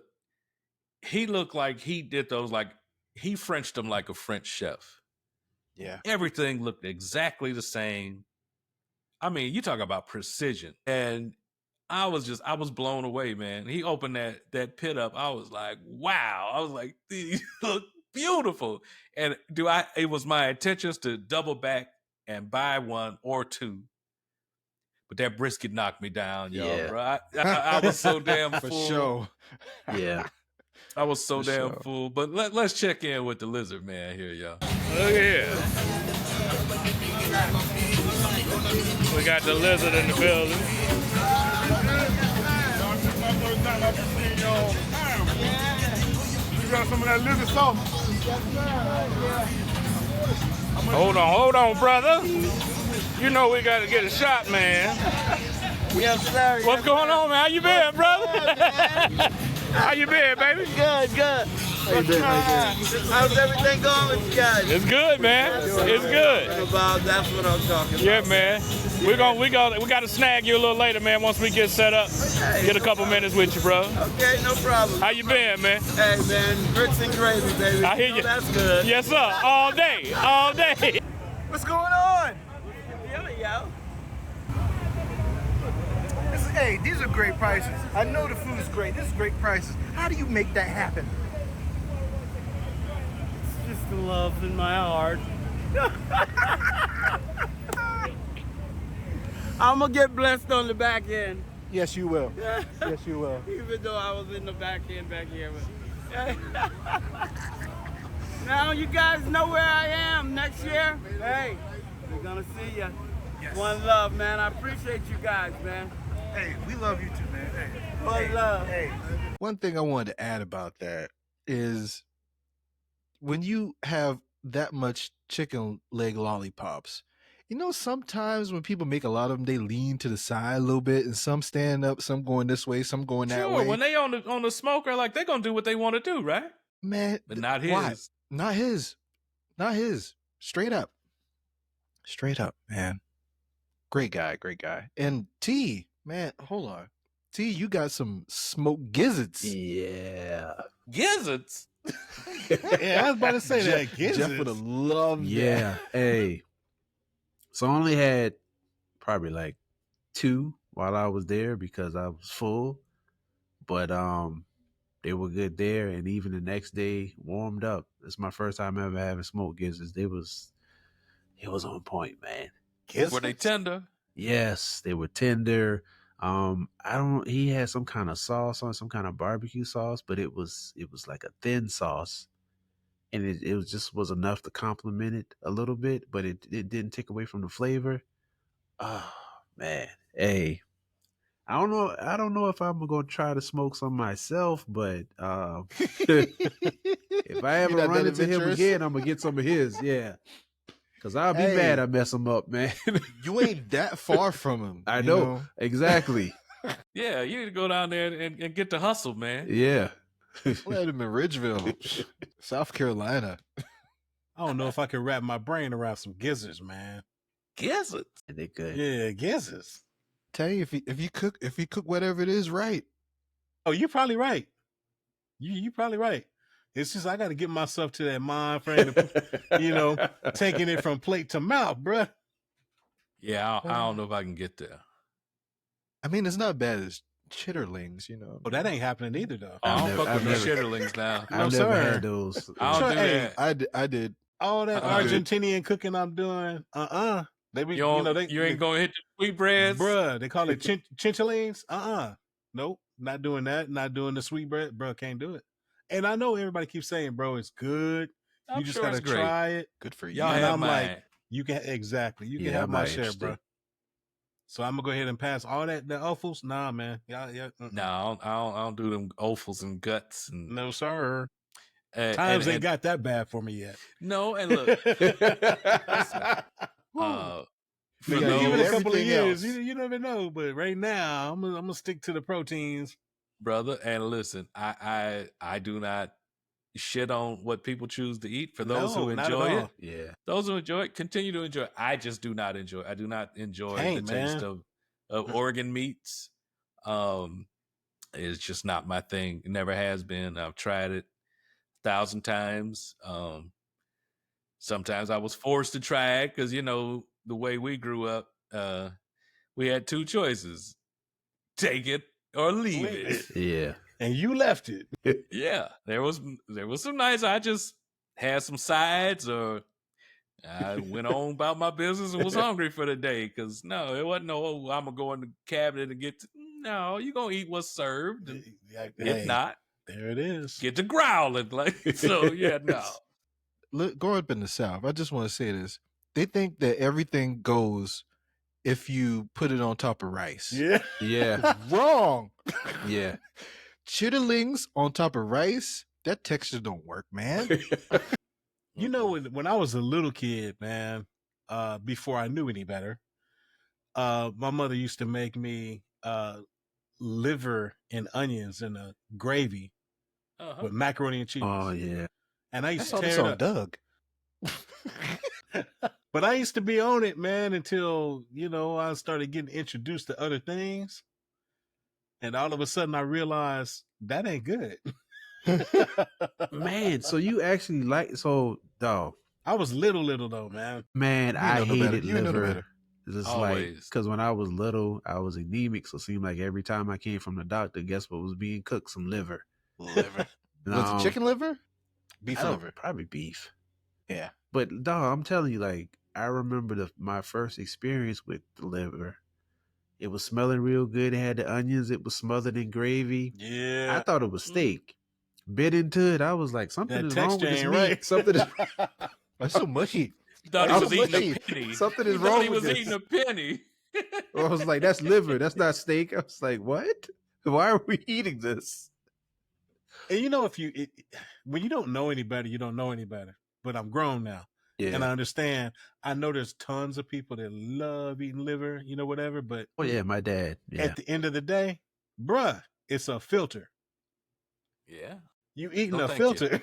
he looked like he did those, like he Frenched them like a French chef. Yeah. Everything looked exactly the same. I mean, you talk about precision. And I was blown away, man. He opened that pit up. I was like, wow. I was like, these look beautiful. And it was my intentions to double back and buy one or two. But that brisket knocked me down, y'all, Yeah. bro. I was so damn For full. sure. Yeah. I was so For damn sure. full. But let's check in with the Lizard Man here, y'all. Look here. We got the Lizard in the building. You got some of that lizard sauce? Hold on, brother. You know we got to get a shot, man. Yes, sir. What's going on, man? How you been, brother? How you been, baby? Good. How's everything going with you guys? It's good, man. It's good. That's what I'm talking about. Yeah, man. We got to snag you a little later, man. Once we get set up, get a couple minutes with you, bro. Okay, no problem. How you been, man? Hey, man, grits and gravy, baby. I hear you. That's good. Yes, sir. All day, all day. What's going on? Yo. Hey, these are great prices. I know the food is great. This is great prices. How do you make that happen? It's just the love in my heart. I'm gonna get blessed on the back end. Yes, you will. Yes, you will. Even though I was in the back end back here. Now you guys know where I am next year. Hey, we're gonna see ya. Yes. One love, man. I appreciate you guys, man. Hey, we love you too, man. Hey. One love. Hey. One thing I wanted to add about that is when you have that much chicken leg lollipops, you know, sometimes when people make a lot of them, they lean to the side a little bit, and some stand up, some going this way, some going that way. Sure, when they on the smoker, like they're gonna do what they want to do, right? Man, but not his. Why? Not his. Straight up, man. Great guy. And T, man, hold on. T, you got some smoked gizzards. Yeah. Gizzards? Yeah, I was about to say that. Jeff would have loved that. Hey. So I only had probably like 2 while I was there because I was full. But they were good there, and even the next day warmed up. It's my first time ever having smoked gizzards. It was on point, man. Were they tender? Yes, they were tender. He had some kind of sauce on, some kind of barbecue sauce, but it was like a thin sauce. And it was enough to complement it a little bit, but it didn't take away from the flavor. Oh man. Hey. I don't know if I'm gonna try to smoke some myself, but if I ever run into him again, I'm gonna get some of his, yeah. Cause I'll be mad I mess him up, man. You ain't that far from him. I know. Exactly. Yeah, you need to go down there and get the hustle, man. Yeah. Let him in Ridgeville, South Carolina. I don't know if I can wrap my brain around some gizzards, man. Gizzards? They good. Yeah, gizzards. Tell you if you cook whatever it is right. Oh, you're probably right. You probably right. It's just I got to get myself to that mind frame, taking it from plate to mouth, bruh. Yeah, I don't know if I can get there. I mean, it's not bad as chitterlings, Oh, that ain't happening either, though. I don't fuck with the chitterlings now. I've never had those. I don't do that. I did. All that Argentinian cooking I'm doing, They be, you ain't gonna hit the sweetbreads, bruh. They call it chinchalings. Nope, not doing that. Not doing the sweetbread, bruh. Can't do it. And I know everybody keeps saying, bro, it's good. You just gotta try it. Good for you. Y'all and have I'm mine. like, you can have my share, bro. So I'm gonna go ahead and pass all the offals. Nah, man. Yeah. No, I don't do them offals and guts. And no, sir. Times ain't got that bad for me yet. No, and look. Listen, give it a couple of years. You never know, but right now I'm gonna stick to the proteins, brother. And listen, I do not shit on what people choose to eat. For those who enjoy it, yeah, those who enjoy it, continue to enjoy it. I just do not enjoy it. I do not enjoy the taste of organ meats. It's just not my thing. It never has been. I've tried it 1,000 times. Sometimes I was forced to try it because, the way we grew up, we had 2 choices: take it or leave it. Yeah. And you left it. Yeah. There was some nights I just had some sides, or I went on about my business and was hungry for the day. Because no, it wasn't I'm gonna go in the cabinet and no, you're gonna eat what's served. If not, there it is. Get to growling. So yeah, no. Look, growing up in the South, I just want to say this. They think that everything goes if you put it on top of rice. Yeah. Yeah. Wrong. Yeah. Chitterlings on top of rice, that texture don't work, man. When I was a little kid, man, before I knew any better, my mother used to make me liver and onions in a gravy with macaroni and cheese. Oh yeah. And I used That's to all tear this it on up. Doug. But I used to be on it, man, until, I started getting introduced to other things. And all of a sudden I realized that ain't good. Man, so you actually dog. I was little though, man. Man, I hated You know no liver. better. Just Always. because when I was little, I was anemic, so it seemed like every time I came from the doctor, guess what was being cooked? Some liver. Liver. Was it chicken liver? Beef liver. Probably beef. Yeah. But dog, I'm telling you, I remember my first experience with the liver. It was smelling real good. It had the onions. It was smothered in gravy. Yeah. I thought it was steak. Bit into it, I was like, something is wrong with this meat. Right. Something is It's so mushy. Thought he was eating a penny. Something is He wrong thought he with was this. eating a penny. I was like, that's liver. That's not steak. I was like, what? Why are we eating this? And when you don't know any better, you don't know any better. But I'm grown now. Yeah. And I understand. I know there's tons of people that love eating liver, whatever. But Oh yeah, my dad. Yeah. at the end of the day, bruh, it's a filter. Yeah. You eating No, a thank filter. you.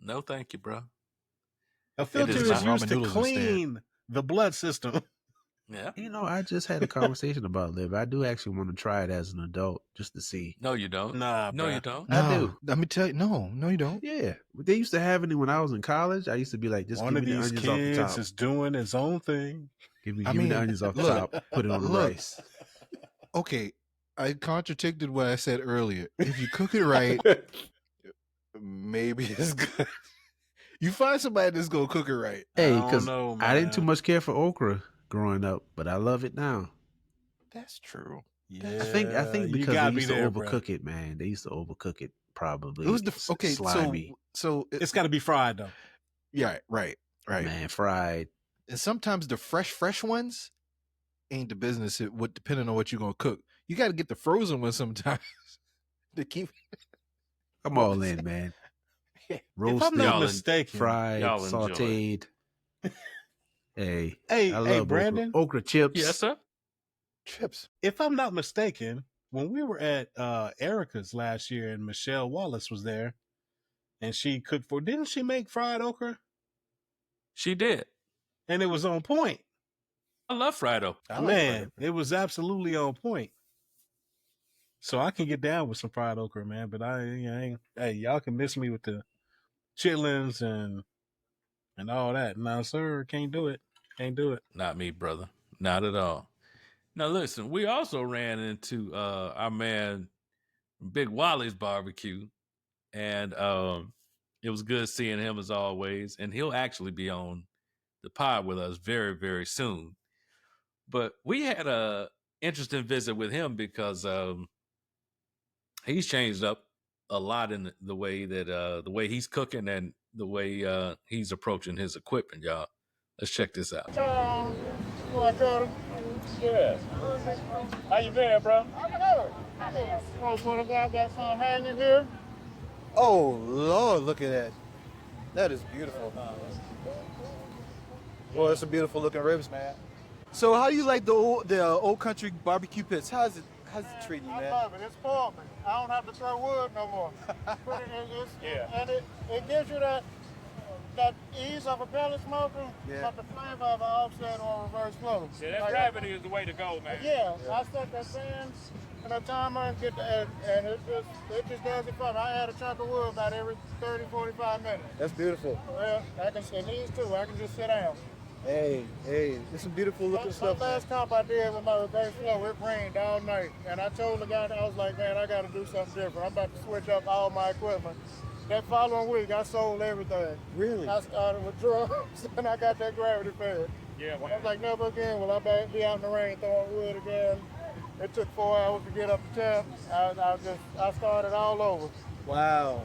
No, thank you, bro. A filter is is not used ramen to noodles instead. clean the blood system. Yeah. I just had a conversation about liver. I do actually want to try it as an adult just to see. No, you don't. Nah, No, bruh. you don't. No, I do. Let me tell you. No, you don't. Yeah. They used to have it when I was in college. I used to be like, just One give of me the these onions off the kids top. is doing his own thing. Give me I the mean, onions off the look, top. Put it on the look. rice. Okay, I contradicted what I said earlier. If you cook it right, maybe it's good. You find somebody that's gonna cook it right. Hey, don't because know, I didn't too man. much care for okra growing up, but I love it now. That's true. Yeah, I think you because they gotta be used to there, overcook bruh. it, man. They used to overcook it probably. It was slimy. So It's got to be fried though. yeah, right. Man, fried. And sometimes the fresh ones ain't the business. Depending on what you're gonna cook, you got to get the frozen ones sometimes to keep. I'm all in, man. If Roasted, I'm not Y'all en- mistaken, fried, Y'all enjoy it. sauteed. Hey, hey, I love Brandon, okra chips. Yes, sir. Chips. if I'm not mistaken, when we were at Erica's last year and Michelle Wallace was there, and she cooked didn't she make fried okra? She did. And it was on point. I love fried okra. I like Man, fried okra. it was absolutely on point. So I can get down with some fried okra, man. But hey, y'all can miss me with the chitlins and all that. No, sir, can't do it. Can't do it. Not me, brother. Not at all. Now, listen, we also ran into our man Big Wally's barbecue, and it was good seeing him as always. And he'll actually be on the pod with us very, very soon. But we had a interesting visit with him because he's changed up a lot in the way that the way he's cooking and the way he's approaching his equipment, y'all. Let's check this out. Yeah. How you been, bro? Got some hanging here. Oh, Lord, look at that. That is beautiful. Well, it's a beautiful looking ribs, man. So how do you like the old country barbecue pits? How's it treating you, I man? love it. It's for me. I don't have to throw wood no more. And it gives you that ease of a pellet smoker, but the flavor of an offset or reverse flow. Yeah, that gravity is the way to go, man. Yeah, I set that fan and a timer and and it just does it for me. I add a chunk of wood about every 30, 45 minutes. That's beautiful. Well, it needs to. I can just sit down. Hey, there's some beautiful looking stuff. The last comp I did with my reverse flow, it rained all night. And I told the guy, I was like, man, I got to do something different. I'm about to switch up all my equipment. That following week, I sold everything. Really? I started with drums, and I got that gravity fed. Yeah, man. I was like, never again will I be out in the rain throwing wood again. It took 4 hours to get up the temp. I started all over. Wow.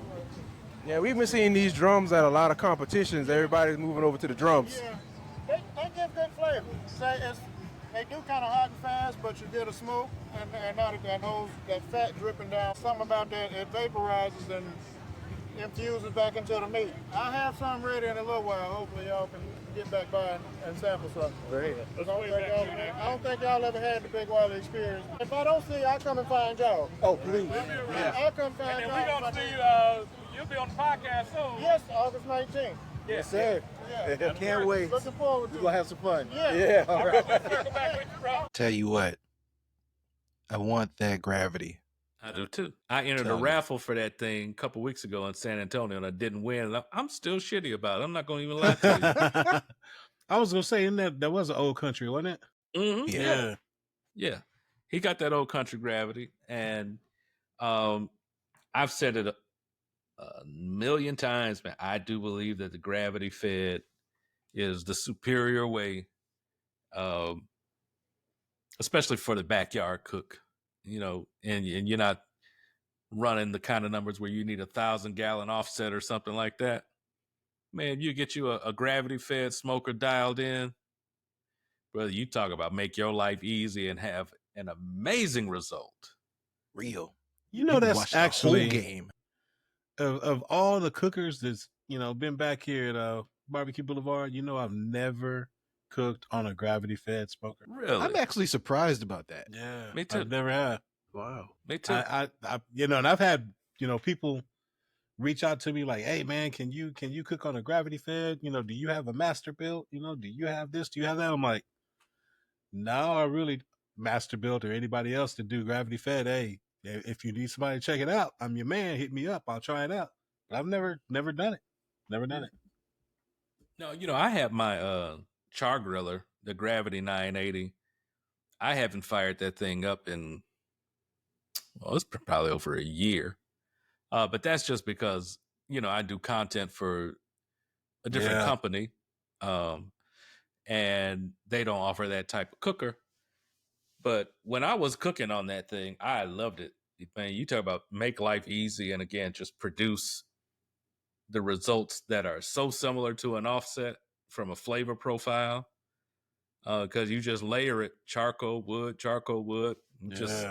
Yeah, we've been seeing these drums at a lot of competitions. Everybody's moving over to the drums. Yeah, they give good flavor. They do kind of hot and fast, but you get a smoke and not that fat dripping down. Something about that, it vaporizes and infuses back into the meat. I have some ready in a little while. Hopefully y'all can get back by and sample something. Very good. I don't think y'all ever had the Big Wiley experience. If I don't see you, I'll come and find y'all. Oh, please. I'll come find And y'all. then we're going to see you, you'll be on the podcast soon. Yes, August 19th. Yes, sir. Yeah. Can't wait. Looking forward to We're it. going to have some fun. Yeah. All right. Circle back with you, bro. Tell you what, I want that gravity. I do too. I entered a raffle for that thing a couple weeks ago in San Antonio, and I didn't win. And I'm still shitty about it. I'm not going to even lie to you. I was gonna say, isn't that was an old country, wasn't it? Mm-hmm. Yeah. He got that old country gravity, and I've said it a million times, man. I do believe that the gravity fed is the superior way, especially for the backyard cook. You know, and you're not running the kind of numbers where you need 1,000-gallon offset or something like that. Man, you get you a gravity-fed smoker dialed in, brother, you talk about make your life easy and have an amazing result. Real. You know, that's actually whole game. Of all the cookers that's, been back here at Barbecue Boulevard, I've never cooked on a gravity-fed smoker. Really? I'm actually surprised about that. Yeah. Me too. I've never had. Wow. Me too. I and I've had, people reach out to me like, hey man, can you cook on a gravity fed? Do you have a master built? Do you have this? Do you have that? I'm like, no, I really master built or anybody else to do gravity fed. Hey, if you need somebody to check it out, I'm your man. Hit me up. I'll try it out. But I've never done it. Never done it. No, I have my char griller, the Gravity 980. I haven't fired that thing up in, it's probably over a year. But that's just because, I do content for a different company, and they don't offer that type of cooker. But when I was cooking on that thing, I loved it. Man, you talk about make life easy and, again, just produce the results that are so similar to an offset from a flavor profile, because you just layer it, charcoal wood, just,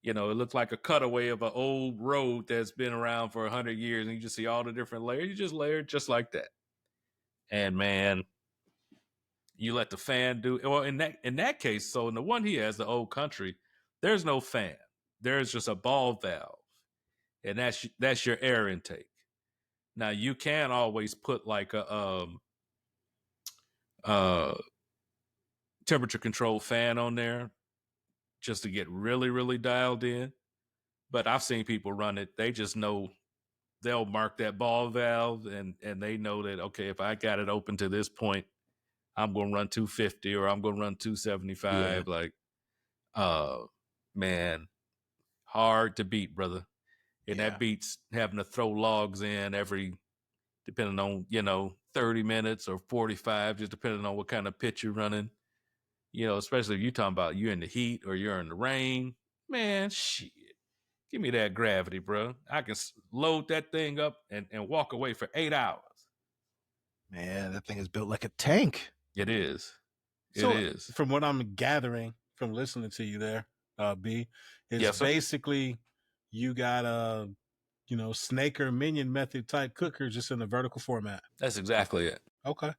it looks like a cutaway of an old road that's been around for 100 years, and you just see all the different layers. You just layer it just like that. And man, you let the fan do, well, in that case, so in the one he has, the old country, there's no fan. There's just a ball valve, and that's your air intake. Now you can always put like a temperature control fan on there just to get really, really dialed in. But I've seen people run it. They just know they'll mark that ball valve and they know that, okay, if I got it open to this point, I'm going to run 250 or I'm going to run 275. Yeah. Like, man, hard to beat, brother. And that beats having to throw logs in every, depending on, 30 minutes or 45, just depending on what kind of pitch you're running. Especially if you're talking about you're in the heat or you're in the rain. Man, shit. Give me that gravity, bro. I can load that thing up and walk away for 8 hours. Man, that thing is built like a tank. It is. So, it is. From what I'm gathering from listening to you there, B, it's basically you got a, snake or minion method type cooker just in a vertical format. That's exactly it. Okay.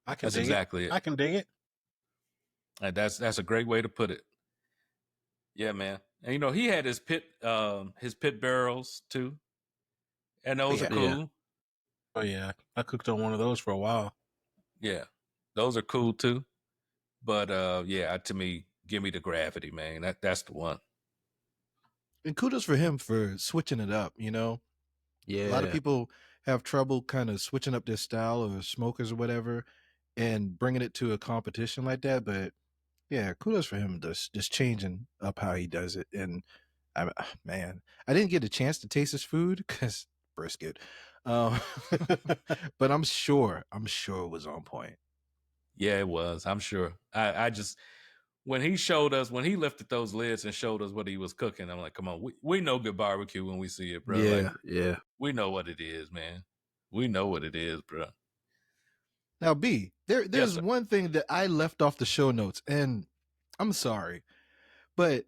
That's exactly it. I can dig it. And that's a great way to put it. Yeah, man. And he had his pit barrels too. And those are cool. Yeah. Oh yeah. I cooked on one of those for a while. Yeah. Those are cool too. But to me, give me the gravity, man. That's the one. And kudos for him for switching it up, Yeah. A lot of people have trouble kind of switching up their style or smokers or whatever and bringing it to a competition like that. But yeah, kudos for him just changing up how he does it. And I didn't get a chance to taste his food because brisket. But I'm sure it was on point. Yeah, it was. I'm sure. I just, when he lifted those lids and showed us what he was cooking, I'm like, come on, we know good barbecue when we see it, bro. Yeah. We know what it is, man. We know what it is, bro. Now, B, there's one thing that I left off the show notes, and I'm sorry, but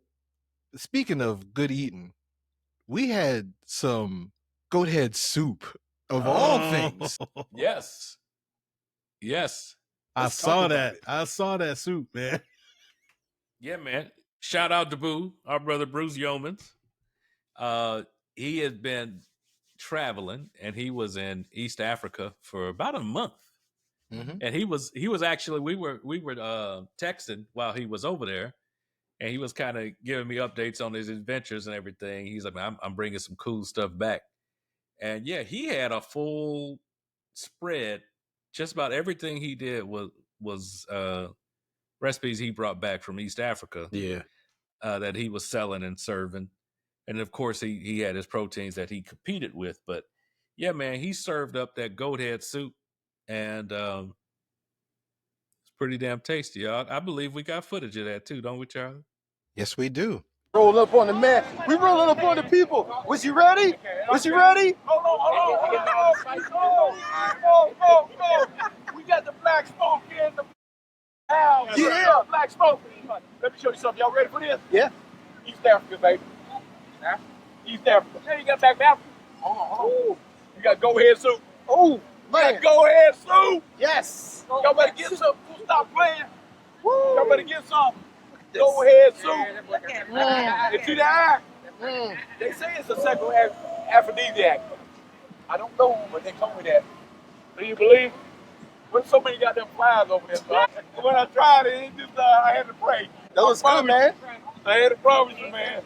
speaking of good eating, we had some goat head soup of all things. Yes. Yes. I saw that. I saw that soup, man. Yeah, man. Shout out to Boo, our brother Bruce Yeomans. He has been traveling, and he was in East Africa for about a month. Mm-hmm. And he was actually we were texting while he was over there, and he was kind of giving me updates on his adventures and everything. He's like, I'm bringing some cool stuff back, and yeah, he had a full spread. Just about everything he did was recipes he brought back from East Africa. Yeah, that he was selling and serving, and of course he had his proteins that he competed with. But yeah, man, he served up that goat head soup, and it's pretty damn tasty. I believe we got footage of that too, don't we, Charlie? Yes, we do. Roll up on the man. We rolling up on the people. Was you ready? Was you ready? Hold on. We got the black smoke in the house. Yeah. Black smoke. Let me show you something. Y'all ready for this? Yeah. East Africa, baby. Huh? East Africa. Yeah, you got back Africa. Hold on. You got go ahead soup. Oh, man. Go ahead soup. Yes. Y'all better get some. Stop playing. Y'all better get some. Go ahead soup. It's to the eye. They say it's a sexual aphrodisiac. I don't know, but they told me that. Do you believe? There's so many goddamn flies over there. So when I tried it, I had to pray. That was good, man. I had to promise you, man.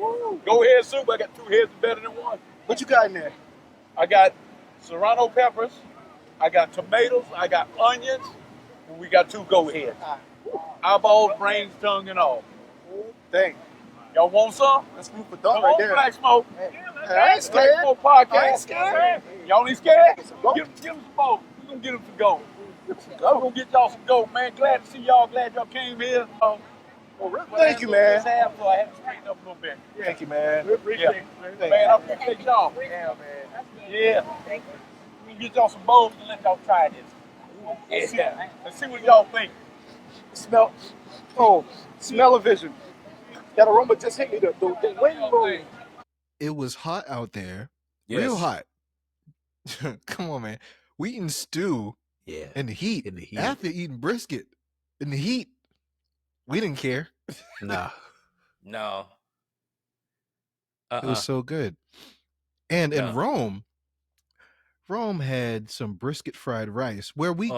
Woo. Go ahead soup. I got 2 heads better than one. What you got in there? I got serrano peppers. I got tomatoes. I got onions. And we got 2 go heads. Eyeballs, brains, tongue, and all. Dang. Y'all want some? That's food for thought right there. Black smoke. I ain't scared. Black Smoke podcast. I ain't scared. Y'all ain't scared? Give them some gold. We're going to get them some gold. We're going to get y'all some gold, man. Glad to see y'all. Glad y'all came here. Thank you, man. So I had to straighten up a little bit. Thank you, man. We appreciate it. Man, I appreciate y'all. Yeah, man. Yeah. Thank you. We can get y'all some bowls and let y'all try this. Yeah. Let's see what y'all think. Smell of vision. That aroma just hit me. The wind. It was hot out there. Yes. Real hot. Come on, man. We eating stew in the heat. After eating brisket in the heat. We didn't care. Nah. No. It was so good. And in Rome had some brisket fried rice where we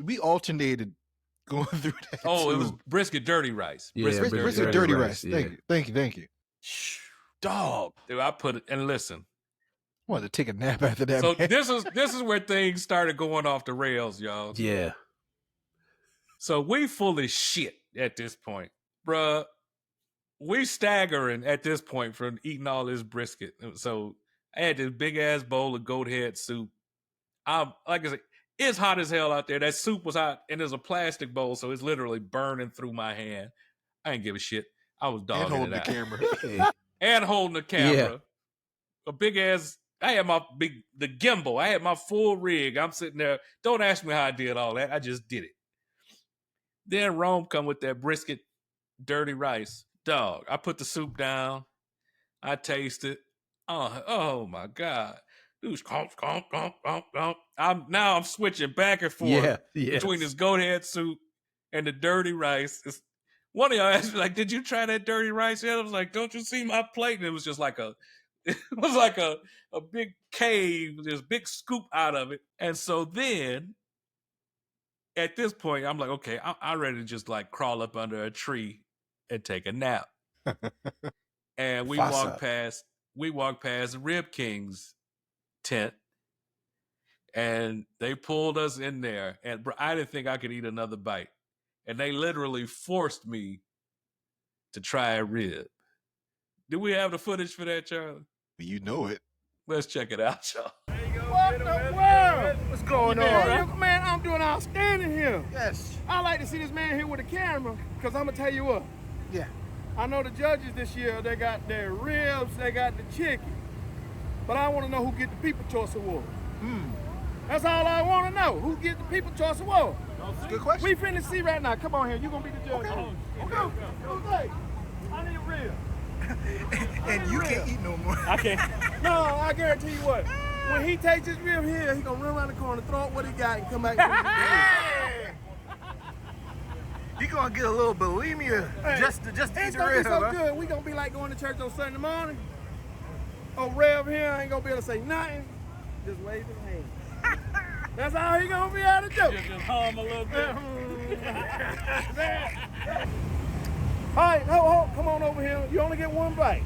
we alternated going through that. Oh, it was brisket dirty rice. Yeah, brisket dirty rice. Yeah. Thank you. Dog. Dude, I put it, and listen. I wanted to take a nap after that. So man. this is where things started going off the rails, y'all. Yeah. So we full of shit at this point. Bruh, we staggering at this point from eating all this brisket. So I had this big ass bowl of goat head soup. Like I said, it's hot as hell out there. That soup was hot, and there's a plastic bowl, so it's literally burning through my hand. I ain't give a shit. I was dogging holding it out. the camera. And holding the camera. Yeah. A big ass. I had the gimbal. I had my full rig. I'm sitting there. Don't ask me how I did all that. I just did it. Then Rome come with that brisket dirty rice. Dog, I put the soup down. I taste it. Oh my God. Dude, I'm switching back and forth between this goat head soup and the dirty rice. One of y'all asked me, like, did you try that dirty rice yet? I was like, don't you see my plate? And it was just like a big cave, this big scoop out of it. And so then at this point, I'm like, okay, I'm ready to just like crawl up under a tree and take a nap. And we walked past Rib King's tent, and they pulled us in there, and I didn't think I could eat another bite, and they literally forced me to try a rib. Do we have the footage for that, Charlie? You know it. Let's check it out, y'all. What the world? What's going on? Man, I'm doing outstanding here. Yes. I like to see this man here with a camera, because I'm going to tell you what. Yeah. I know the judges this year, they got their ribs, they got the chicken. But I want to know who get the People Choice Award. That's all I want to know. Who get the People Choice Award? Good question. We finna see right now. Come on here. You going to be the judge. Okay. Okay. I need a rib. And you can't eat no more. I can't. No, I guarantee you what. When he takes his rib here, he gonna run around the corner, throw up what he got, and come back. He gonna get a little bulimia just to eat the rib. It's gonna be so good. We gonna be like going to church on Sunday morning. Oh, Rev here ain't gonna be able to say nothing. Just wave his hand. That's all he gonna be able to do. Just hum a little bit. All right, ho, come on over here. You only get one bite.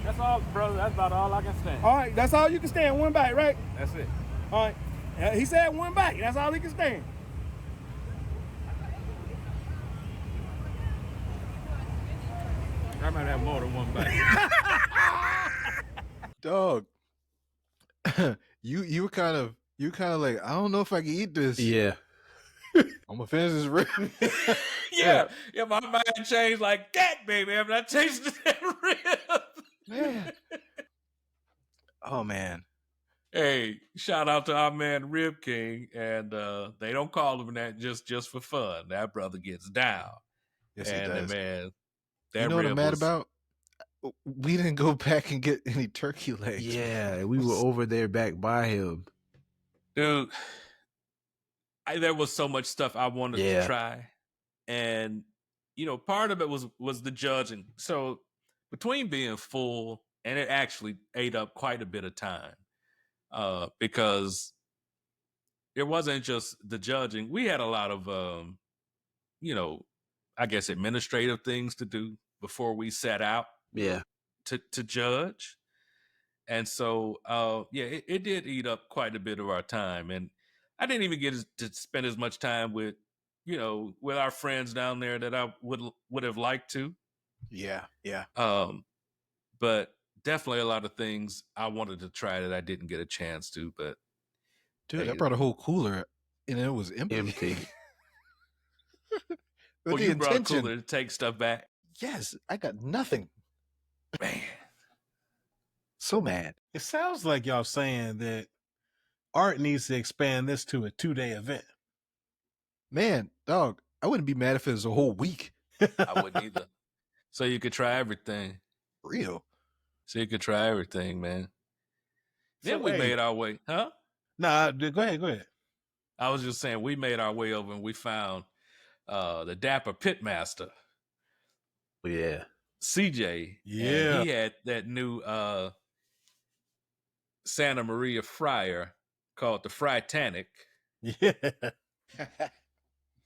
That's all, brother. That's about all I can stand. All right, that's all you can stand, one bite, right? That's it. All right. He said one bite. That's all he can stand. I might have more than one bite. Dog. you were kind of like, I don't know if I can eat this. Yeah. I'm gonna finish this rib. Yeah, my mind changed like that, baby. I'm not tasting that rib. Man. Oh man. Hey, shout out to our man Rib King, and they don't call him that just for fun. That brother gets down. Yes, and he does. Man, that you know what rib I'm mad was... about? We didn't go back and get any turkey legs. Yeah, we were over there back by him. Dude, there was so much stuff I wanted to try. And, part of it was the judging. So between being full, and it actually ate up quite a bit of time because it wasn't just the judging. We had a lot of, I guess administrative things to do before we set out to judge. And so, it did eat up quite a bit of our time. And I didn't even get to spend as much time with our friends down there that I would have liked to. Yeah. But definitely a lot of things I wanted to try that I didn't get a chance to. But dude, I brought a whole cooler and it was empty. Well, you brought a cooler to take stuff back? Yes, I got nothing. Man. So mad. It sounds like y'all saying that Art needs to expand this to a 2-day event. Man, dog, I wouldn't be mad if it was a whole week. I wouldn't either. So you could try everything. Real. So you could try everything, man. Then we made our way, huh? Nah, go ahead. I was just saying we made our way over and we found the Dapper Pitmaster. Yeah. CJ. Yeah. And he had that new Santa Maria fryer called the Frytanic. Yeah.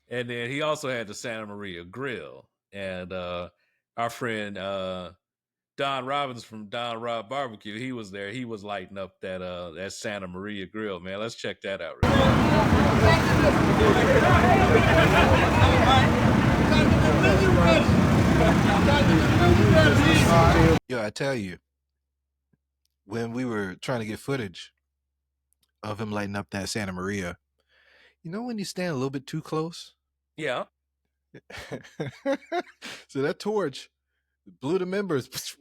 And then he also had the Santa Maria grill. And our friend Don Robbins from Don Rob Barbecue, he was there. He was lighting up that Santa Maria grill, man. Let's check that out. Yo, I tell you, when we were trying to get footage of him lighting up that Santa Maria, when you stand a little bit too close? Yeah. So that torch blew the members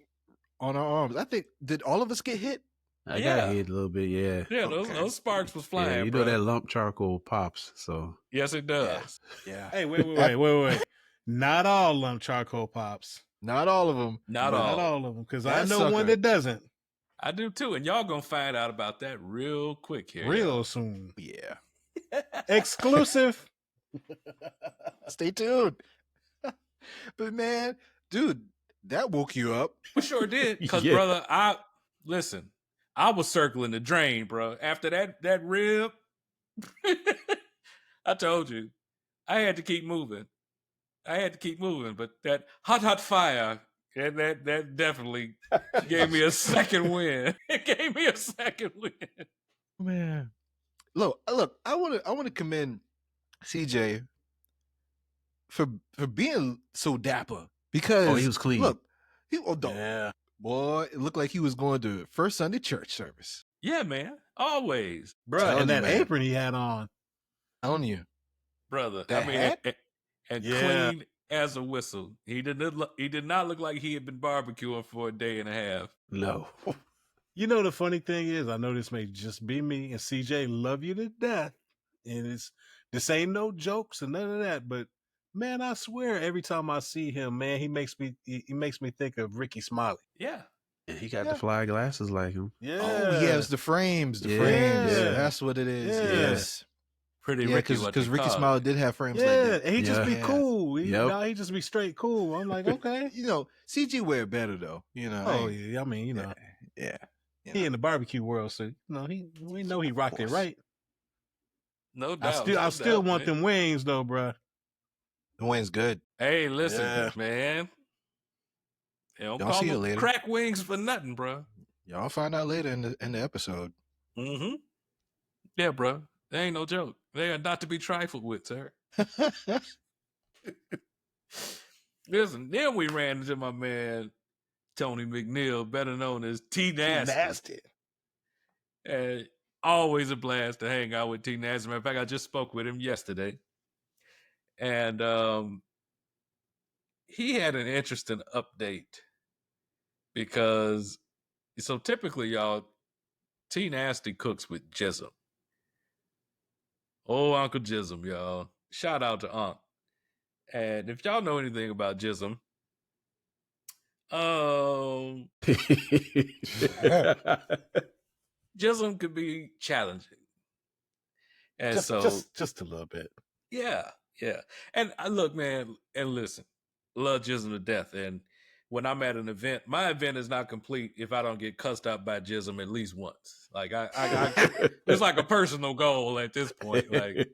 on our arms. I think, did all of us get hit? I got hit a little bit, yeah. Yeah, those sparks was flying. Yeah, you know that lump charcoal pops, so. Yes, it does. Yeah. Hey, wait. Not all lump charcoal pops. Not all of them. Not all of them, because I know one that doesn't. I do too, and y'all gonna find out about that real quick here. Real soon. Yeah. Exclusive. Stay tuned. But man, dude, that woke you up. We sure did. Because brother, I was circling the drain, bro. After that rib, I told you, I had to keep moving. But that hot fire, and that definitely gave me a second win. It gave me a second win. Man. Look, I want to commend CJ for being so dapper, because he was clean. Look, boy, it looked like he was going to First Sunday church service. Yeah, man, always, bro. And that apron he had on you, brother. That hat? And clean as a whistle. He did not look like he had been barbecuing for a day and a half. No. You know, the funny thing is, I know this may just be me, and CJ love you to death, and this ain't no jokes and none of that, but man, I swear every time I see him, man, he makes me think of Ricky Smiley. Yeah. He got the fly glasses like him. Yeah. Oh, he has the frames. The frames. Yeah. That's what it is. Yeah. Yes. Pretty Ricky, because Ricky call Smile it. did have frames Yeah, like that. and he just be cool. He just be straight cool. I'm like, okay. CG wear better though. Oh yeah, I mean, yeah. He in the barbecue world, so we know he rocked it right. No doubt. I still want them wings though, bro. The wings good. Hey, listen, man. Don't Y'all call see it them later. crack wings for nothing, bro. Y'all find out later in the episode. Mm-hmm. Yeah, bro. They ain't no joke. They are not to be trifled with, sir. Listen, then we ran into my man Tony McNeil, better known as T Nasty. And always a blast to hang out with T Nasty. Matter of fact, I just spoke with him yesterday. And he had an interesting update because so typically, y'all, T Nasty cooks with Jism. Oh, Uncle Jism, y'all. Shout out to Unc. And if y'all know anything about Jism, Jism could be challenging. And just a little bit. Yeah. And look, man, and listen, love Jism to death. And when I'm at an event, my event is not complete if I don't get cussed out by Jism at least once. Like I it's like a personal goal at this point. Like,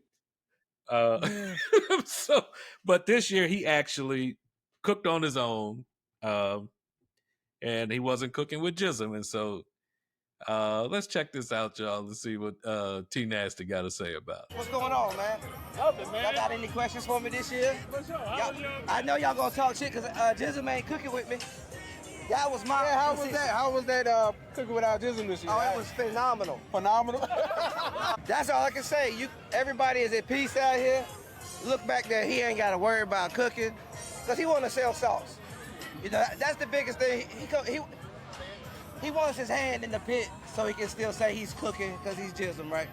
but this year he actually cooked on his own, and he wasn't cooking with Jism. And so let's check this out, y'all. Let's see what T Nasty got to say about it. What's going on, man? Nothing, man. Y'all got any questions for me this year? I know y'all gonna talk shit because Jism ain't cooking with me. That was my. Yeah, how was that? How was that cooking without Jism this year? Oh, it was phenomenal. Phenomenal. That's all I can say. Everybody is at peace out here. Look back there, he ain't got to worry about cooking because he want to sell sauce. That's the biggest thing. He wants his hand in the pit so he can still say he's cooking because he's Jism, right?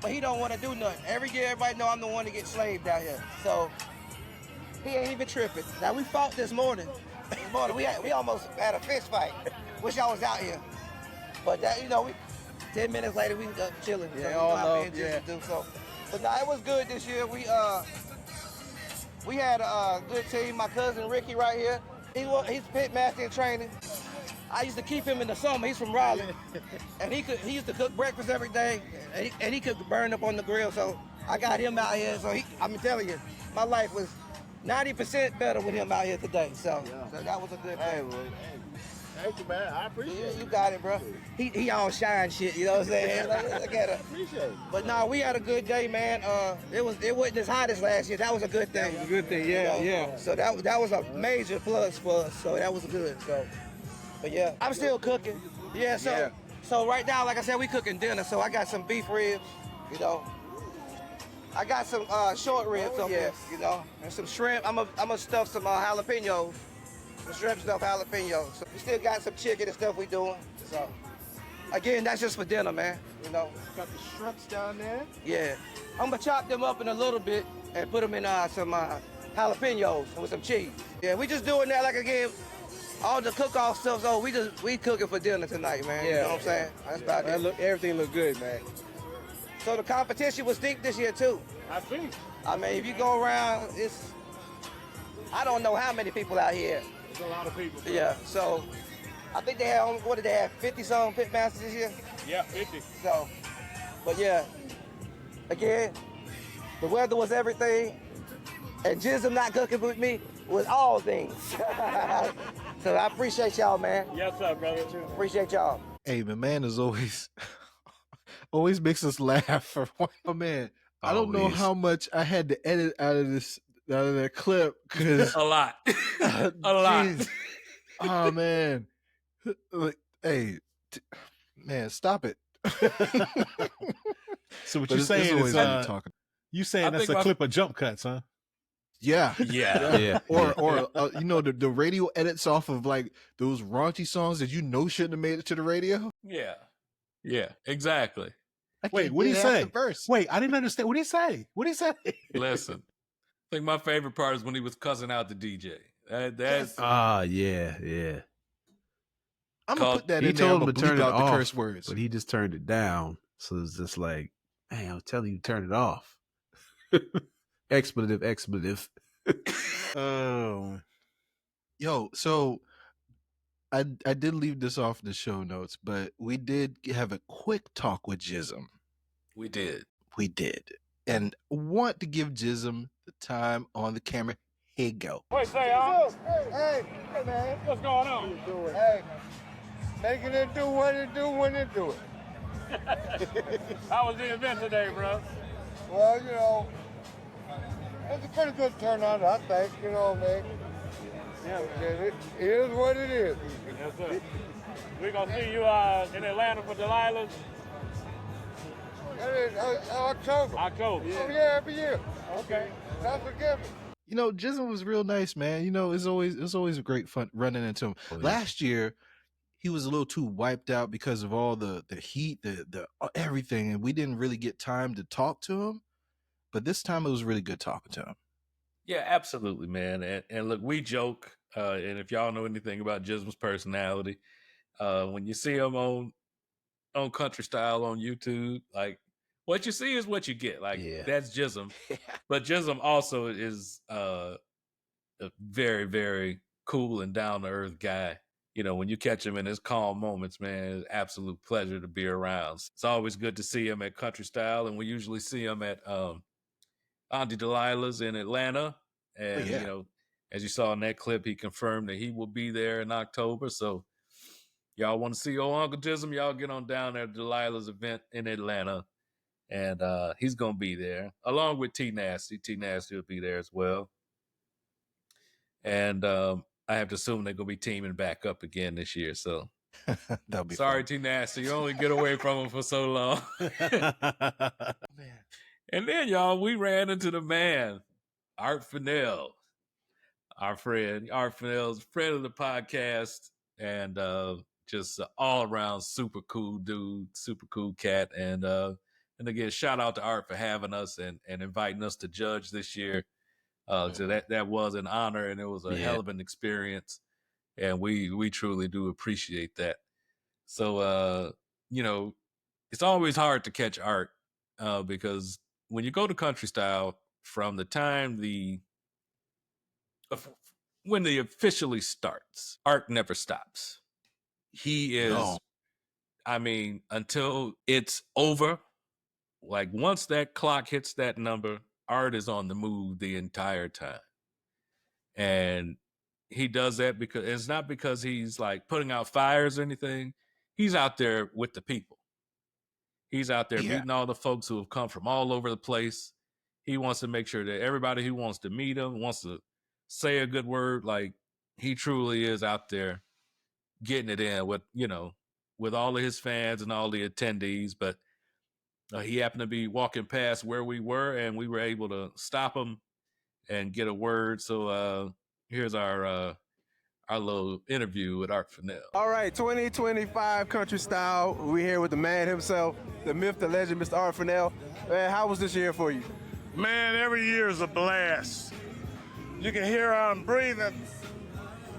But he don't want to do nothing. Every year, everybody know I'm the one to get slaved out here. So he ain't even tripping. Now, we fought this morning. We almost had a fist fight. Wish y'all was out here. But that, 10 minutes later, we chilling. Yeah, so all love, yeah. But no, it was good this year. We had a good team. My cousin Ricky right here. He's Pitmaster in training. I used to keep him in the summer. He's from Raleigh, and he used to cook breakfast every day, and he could burn up on the grill. So I got him out here. So I'm telling you, my life was 90% better with him out here today. So that was a good thing. Thank you, man. I appreciate it. You got it, bro. He all shine shit. You know what I'm saying? Look at it. Appreciate it. But no, we had a good day, man. It wasn't as hot as last year. That was a good thing. That was a good thing. Yeah, yeah. So that was a major plus for us. So that was good. So. But yeah, I'm still cooking. Yeah, so right now, like I said, we cooking dinner. So I got some beef ribs, I got some short ribs on there, and some shrimp. I'm gonna stuff some jalapenos, some shrimp stuffed jalapenos. So we still got some chicken and stuff we doing. So again, that's just for dinner, man. Got the shrimps down there. Yeah, I'm gonna chop them up in a little bit and put them in some jalapenos with some cheese. Yeah, we just doing that again. All the cook-off stuff, so we cooking for dinner tonight, man. Yeah. You know what I'm saying? That's about it. Everything look good, man. So the competition was deep this year too. I think. I mean, if you go around, I don't know how many people out here. There's a lot of people. Yeah. So I think they had 50-some Pitmasters this year. Yeah, 50. So, but yeah, again, the weather was everything, and Jism not cooking with me was all things. So I appreciate y'all, man. Yes, sir, brother, too. Appreciate y'all. Hey, my man is always makes us laugh. Oh man, I don't know how much I had to edit out of that clip because a lot, a lot. Oh man, hey, man, stop it. So what you're saying is you saying that's a clip of jump cuts, huh? Yeah. Or Yeah. The radio edits off of those raunchy songs that shouldn't have made it to the radio. Yeah, exactly. Wait, what did he say? Wait, I didn't understand. What did he say? Listen, I think my favorite part is when he was cussing out the DJ. That's yeah. I'm gonna put that He in there. I'm told him gonna to turn bleep it out the off, curse words. but he just turned it down. So it's just like, man, I'm telling you, turn it off. expletive. Oh, yo. So I did leave this off the show notes, but we did have a quick talk with Jism. We did. And want to give Jism the time on the camera. Here you go. Wait, say, hey, man. What's going on? Hey, making it do what it do when it do it. How was the event today, bro? Well, you know, it's a pretty good turnout, I think, you know, man. Yeah, it is what it is. Yes, sir. We're going to see you in Atlanta for Delilah's. October. Yeah. Oh, yeah, every year. Okay. That's a given. You know, Jism was real nice, man. You know, it's always a great fun running into him. Oh, yeah. Last year, he was a little too wiped out because of all the heat, the everything, and we didn't really get time to talk to him. But this time, it was really good talking to him. Yeah, absolutely, man. And look, we joke, and if y'all know anything about Jism's personality, when you see him on Country Style on YouTube, like, what you see is what you get. Like, that's Jism. But Jism also is a very, very cool and down-to-earth guy. You know, when you catch him in his calm moments, man, it's an absolute pleasure to be around. It's always good to see him at Country Style, and we usually see him at Auntie Delilah's in Atlanta. And, you know, as you saw in that clip, he confirmed that he will be there in October. So y'all want to see old Uncle Jism, y'all get on down there at Delilah's event in Atlanta. And he's going to be there, along with T Nasty. T Nasty will be there as well. And I have to assume they're going to be teaming back up again this year. So that'll be sorry, fun. T Nasty. You only get away from him for so long. Man. And then, y'all, we ran into the man, Art Fennell. Our friend. Art Fennell's a friend of the podcast. And just an all-around super cool dude, super cool cat. And again, shout out to Art for having us and inviting us to judge this year. So that was an honor, and it was a hell of an experience. And we truly do appreciate that. So, you know, it's always hard to catch Art because when you go to Country Style, from the time when the officially starts, Art never stops. He is, I mean, until it's over, like once that clock hits that number, Art is on the move the entire time. And he does that because it's not because he's like putting out fires or anything. He's out there with the people. He's out there meeting all the folks who have come from all over the place. He wants to make sure that everybody who wants to meet him, wants to say a good word, like he truly is out there getting it in with, you know, with all of his fans and all the attendees. But he happened to be walking past where we were, and we were able to stop him and get a word. So here's our little interview with Art Fennell. All right, 2025 Country Style. We're here with the man himself, the myth, the legend, Mr. Art Fennell. Man, how was this year for you? Man, every year is a blast. You can hear I'm breathing,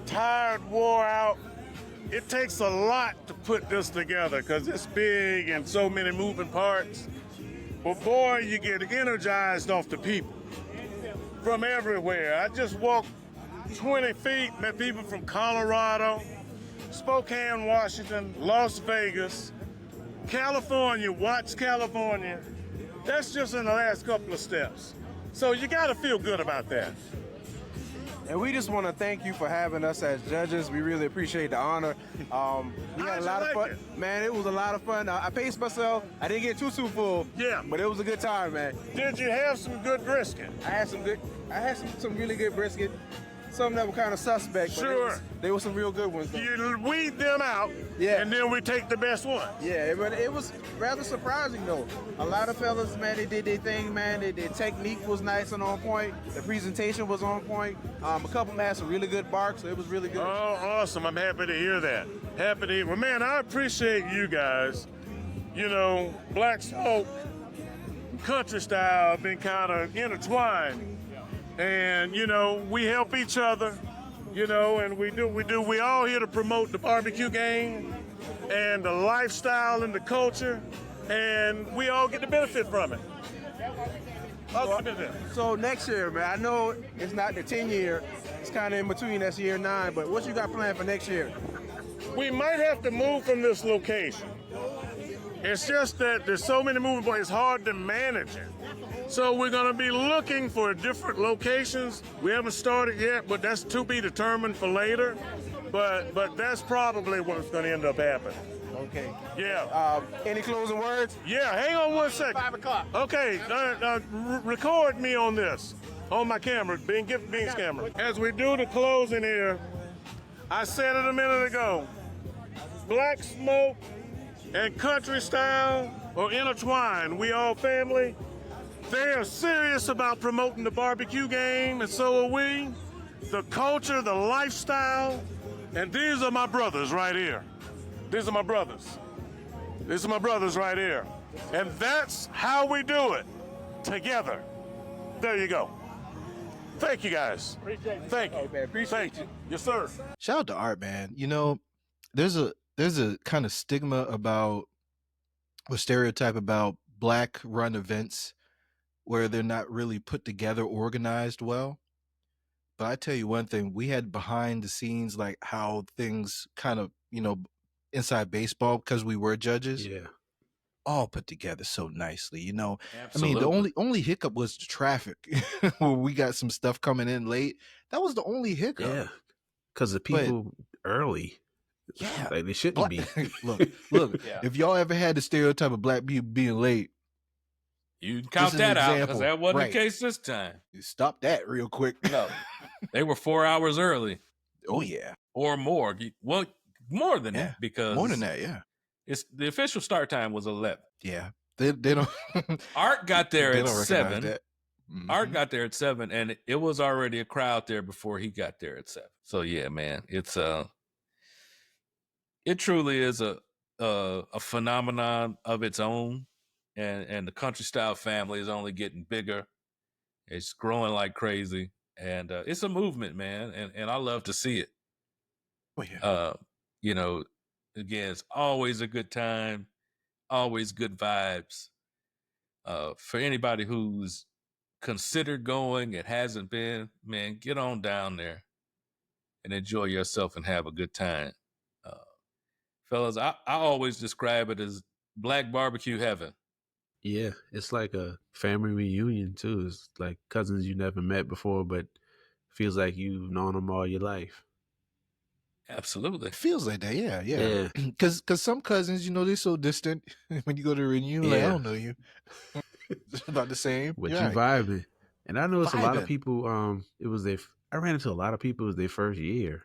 tired, wore out. It takes a lot to put this together because it's big and so many moving parts. But boy, you get energized off the people from everywhere. I just walked 20 feet, met people from Colorado, Spokane, Washington, Las Vegas, California, Watts, California. That's just in the last couple of steps. So you got to feel good about that. And we just want to thank you for having us as judges. We really appreciate the honor. We had a lot of fun. Man, it was a lot of fun. I paced myself. I didn't get too full. Yeah. But it was a good time, man. Did you have some good brisket? I had some really good brisket. Some that were kind of suspect. Sure. But they were some real good ones, though. You weed them out, and then we take the best ones. Yeah, but it was rather surprising, though. A lot of fellas, man, they did their thing, man. Their technique was nice and on point. The presentation was on point. A couple of them had some really good barks, so it was really good. Oh, awesome. I'm happy to hear that. Happy to hear. Well, man, I appreciate you guys. You know, Black Smoke, Country Style have been kind of intertwined. And, you know, we help each other. you know, and we all here to promote the barbecue game and the lifestyle and the culture, and we all get the benefit from it. So next year, man, I know it's not the 10-year, it's kind of in between, that's year 9, but what you got planned for next year? We might have to move from this location. It's just that there's so many moving parts, it's hard to manage it. So we're going to be looking for different locations. We haven't started yet, but that's to be determined for later. But that's probably what's going to end up happening. Okay. Yeah. Any closing words? Yeah, hang on one second. 5 o'clock. Okay, record me on this, on my camera, give Bean's camera. As we do the closing here, I said it a minute ago, Black Smoke and country style are intertwined. We all family. They are serious about promoting the barbecue game, and so are we. The culture, the lifestyle, and these are my brothers right here. These are my brothers. These are my brothers right here. And that's how we do it, together. There you go. Thank you, guys. Thank you. Man, appreciate you. Yes, sir. Shout out to Art, man. You know, there's a kind of stigma about, or stereotype about Black run events where they're not really put together, organized well. But I tell you one thing, we had behind the scenes, like how things kind of, you know, inside baseball, because we were judges. Yeah. All put together so nicely, you know. Absolutely. I mean, the only hiccup was the traffic. Where we got some stuff coming in late. That was the only hiccup. Yeah. Because the people early. Yeah. Like they shouldn't be. Look, Yeah. if y'all ever had the stereotype of Black people being late, You can count Just an that out, example. because that wasn't Right. the case this time. stop that real quick. No. They were 4 hours early Oh, yeah. or more. Well, more than Yeah. that, because More than that, yeah. it's the official start time was 11. Yeah. They don't Art got there they at don't recognize 7. that. Mhm. Art got there at 7, and it was already a crowd there before he got there at 7. So yeah, man, it's it truly is a phenomenon of its own, and the country style family is only getting bigger. It's growing like crazy, and it's a movement, man, and I love to see it. Oh, yeah. You know, again, it's always a good time, always good vibes. For anybody who's considered going and hasn't been, man, get on down there and enjoy yourself and have a good time. Fellas, I always describe it as Black barbecue heaven. Yeah, it's like a family reunion too. It's like cousins you never met before, but feels like you've known them all your life. Absolutely. It feels like that, yeah. Yeah. Because some cousins, you know, they're so distant. When you go to a reunion, like, I Yeah. don't know you. It's about the same. But You're you right. vibing. And I noticed a lot of Vibing. people, I ran into a lot of people, it was their first year.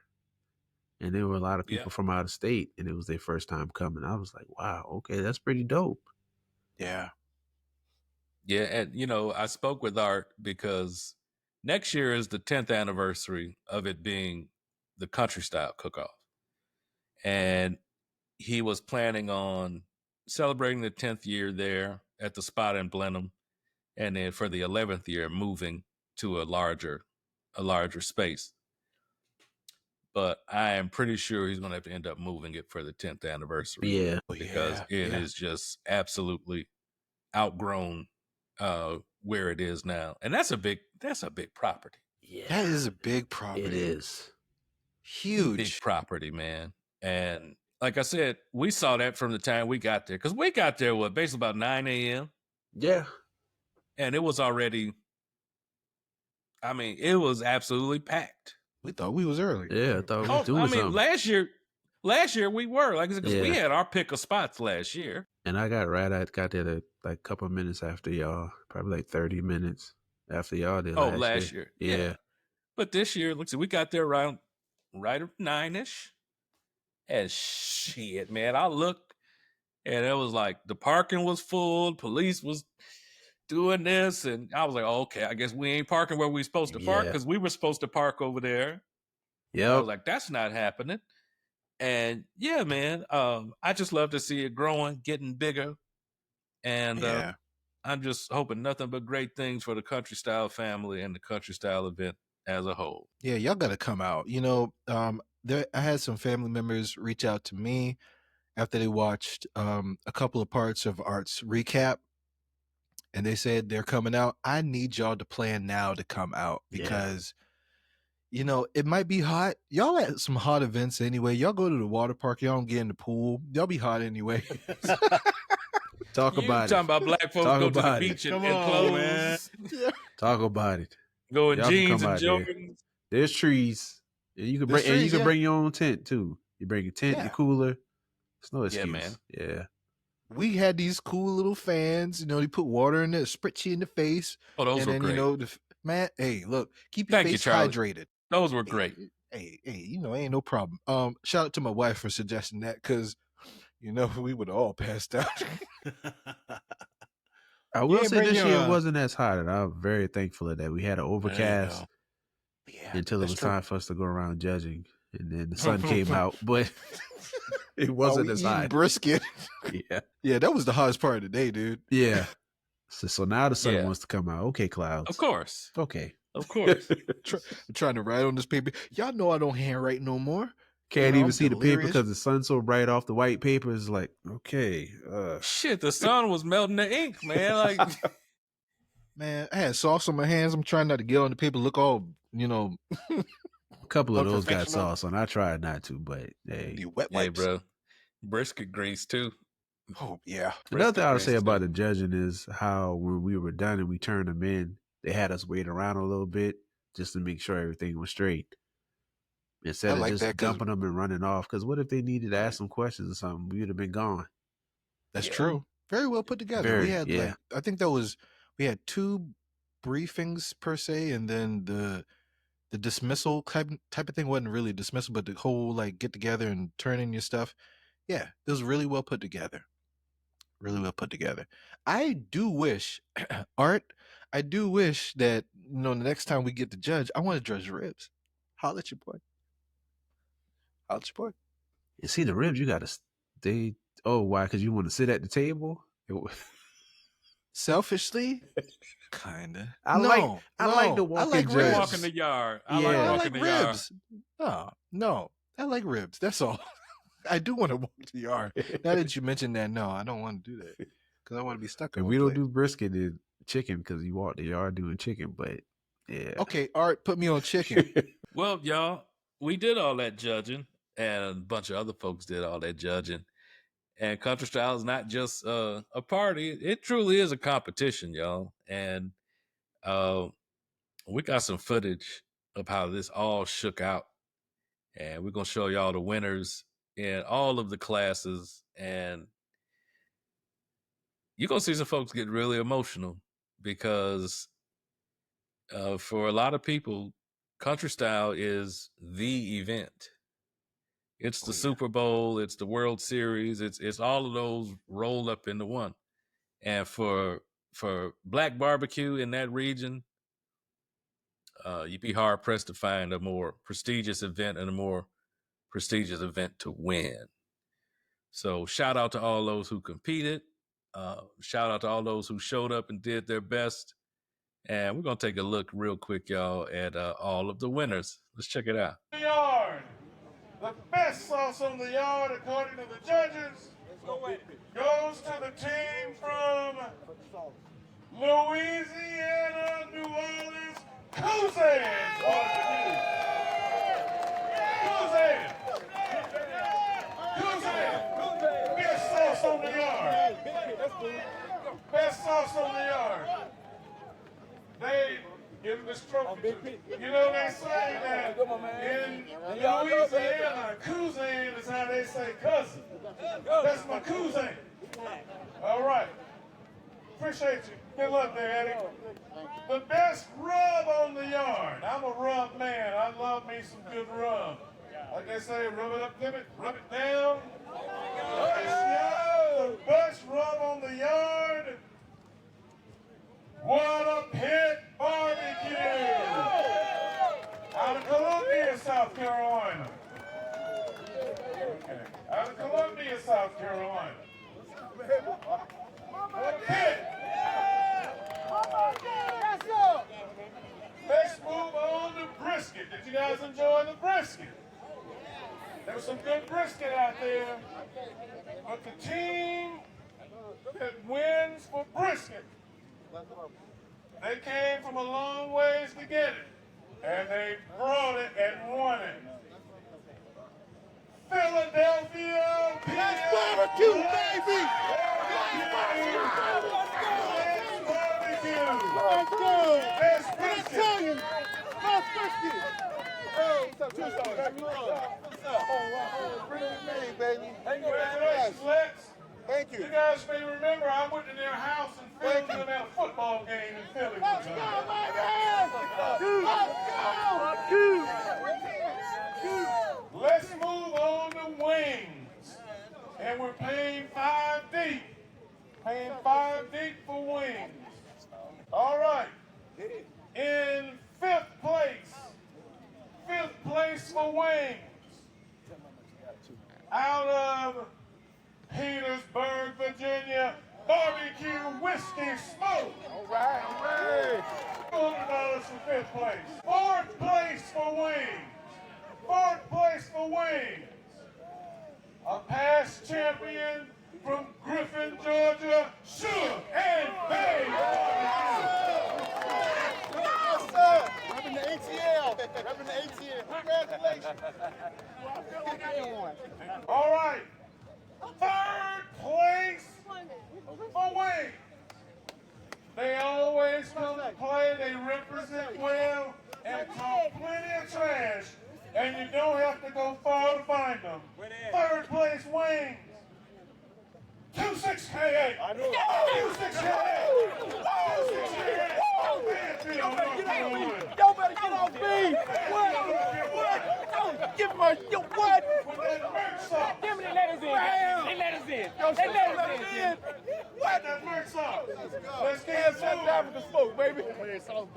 And there were a lot of people Yeah. from out of state, and it was their first time coming. I was like, wow, okay, that's pretty dope. Yeah. Yeah, and you know, I spoke with Art because next year is the 10th anniversary of it being the country style cook-off. And he was planning on celebrating the 10th year there at the spot in Blenheim, and then for the 11th year moving to a larger space. But I am pretty sure he's going to have to end up moving it for the 10th anniversary. Yeah. Because it is just absolutely outgrown where it is now. And that's a big property. Yeah. That is a big property. It is. Huge. Big property, man. And like I said, we saw that from the time we got there. Because we got there, basically about 9 a.m. Yeah. And it was already, it was absolutely packed. We thought we was early. Yeah, I thought we were doing something. last year we were. Like I said, 'cause we Yeah. had our pick of spots last year. And I got there like a couple of minutes after y'all, probably like 30 minutes after y'all did. Last year. Yeah. But this year, look, we got there around right at 9-ish. And shit, man, I looked and it was like the parking was full, police was doing this, and I was like, oh, okay, I guess we ain't parking where we supposed to park, Yeah. because we were supposed to park over there. I Yep. was like, that's not happening. And yeah, man, I just love to see it growing, getting bigger. And I'm just hoping nothing but great things for the country style family and the country style event as a whole. Yeah, y'all got to come out. You know, I had some family members reach out to me after they watched a couple of parts of Art's recap, and they said they're coming out. I need y'all to plan now to come out because, you know, it might be hot. Y'all at some hot events anyway. Y'all go to the water park. Y'all don't get in the pool. Y'all be hot anyway. Talk You about it. talking about black folks Talk go to the about it. beach Come and on, clothes, man. Talk about it. go in Y'all can jeans come and out there. Jordans. There's trees. And you can There's bring trees, yeah. bring your own tent too. You bring your tent, Yeah. your cooler. It's no Yeah, excuse. man. Yeah. We had these cool little fans. You know, they put water in it, spritz you in the face. Oh, those and were then, great. you know, man, hey, look, keep your Thank you, face Charlie. hydrated. Those were great. Hey, you know, ain't no problem. Shout out to my wife for suggesting that because, you know, we would have all passed out. I will ain't say bring this your, year it wasn't as hot, and I'm very thankful of that. We had an overcast until it that's was true. time for us to go around judging, and then the sun came out, but it wasn't we as eating hot. brisket. Yeah, that was the hottest part of the day, dude. yeah. So now the sun Yeah. wants to come out. Okay, clouds. Of course. Okay. Of course. I'm trying to write on this paper. Y'all know I don't handwrite no more. Can't You know, even I'm see the paper delirious. because the sun's so bright off the white paper. It's like, okay. Shit, the sun was melting the ink, man. Like, Man, I had sauce on my hands. I'm trying not to get on the paper, look all, you know. A couple of those got unprofessional. sauce on. I tried not to, but hey. The wet hey, wipes. bro, brisket grease too. Oh, yeah. Another thing I would say grease, about too. the judging is how when we were done and we turned them in, they had us wait around a little bit just to make sure everything was straight. Instead of like just that 'cause- dumping them and running off. Because what if they needed to ask some questions or something? We would have been gone. That's true. Very well put together. Very, we had yeah. like, I think we had 2 briefings per se, and then the dismissal type of thing wasn't really dismissal, but the whole like get together and turn in your stuff. Yeah, it was really well put together. Really well put together. I do wish, Art, I do wish that, you know, the next time we get to judge, I want to judge ribs. Holla at your boy. Holla at your boy. You see the ribs, you got to stay. Oh, why? Because you want to sit at the table? Selfishly, kinda. I like the I walk-in like judge. ribs. Walk in the yard. I Yeah. like I walking like the yard. ribs. No, I like ribs. That's all. I do want to walk the yard. Now that you mentioned that, no, I don't want to do that because I want to be stuck in And one we don't place. do brisket and chicken because you walk the yard doing chicken, but yeah. Okay, Art, put me on chicken. Well, y'all, we did all that judging, and a bunch of other folks did all that judging. And Country Style is not just a party; it truly is a competition, y'all. And we got some footage of how this all shook out, and we're gonna show y'all the winners in all of the classes, and you're gonna see some folks get really emotional because for a lot of people, Country Style is the event. It's the Super Bowl, it's the World Series, it's all of those rolled up into one. And for Black barbecue in that region, you'd be hard pressed to find a more prestigious event and a more prestigious event to win. So shout out to all those who competed. Shout out to all those who showed up and did their best. And we're gonna take a look real quick, y'all, at all of the winners. Let's check it out. Yard. The best sauce on the yard, according to the judges, goes to the team from Louisiana, New Orleans, Cousin. Best sauce on the yard. Best sauce on the yard. They give this trophy. You know they say that in Louisiana, cousin is how they say cousin. That's my cousin. All right. Appreciate you. Good luck there, Eddie. The best rub on the yard. I'm a rub man. I love me some good rub. Like they say, rub it up, rub it down. The best rub on the yard. What a Pit Barbecue! Out of Columbia, South Carolina. Okay. Out of Columbia, South Carolina. Pit. Let's move on to Did you guys enjoy the brisket? There was some good brisket out there. But the team that wins for brisket, they came from a long ways to get it. And they brought it and won it. Philadelphia barbecue, baby! Let's go! Best brisket! Best brisket! Hey, what's up, Tucson? What's up? Oh, bring it in, baby. Congratulations, Lex. Thank you. You guys may remember I went to their house and filmed them at a football game in Philly. Let's go, baby! Let's move on to wings. And we're paying 5 deep. Paying 5 deep for wings. All right. In 5th place for wings. Out of Petersburg, Virginia, barbecue whiskey smoke. All right. $200 for 5th place. 4th place for wings. 4th place for wings. A past champion from Griffin, Georgia, Sugar and Bay What's up? Repping the ATL. Repping the ATL. Congratulations. All right. 3rd place for wings. They always come to play. They represent well and talk plenty of trash. And you don't have to go far to find them. 3rd place wings. 26K8. I know. 26K8. 26K8. Y'all better get off me. What? Give me your what? Give me the letters in. They let us in. They let us in. What? That merch off. Let's get That's African smoke, baby. 2nd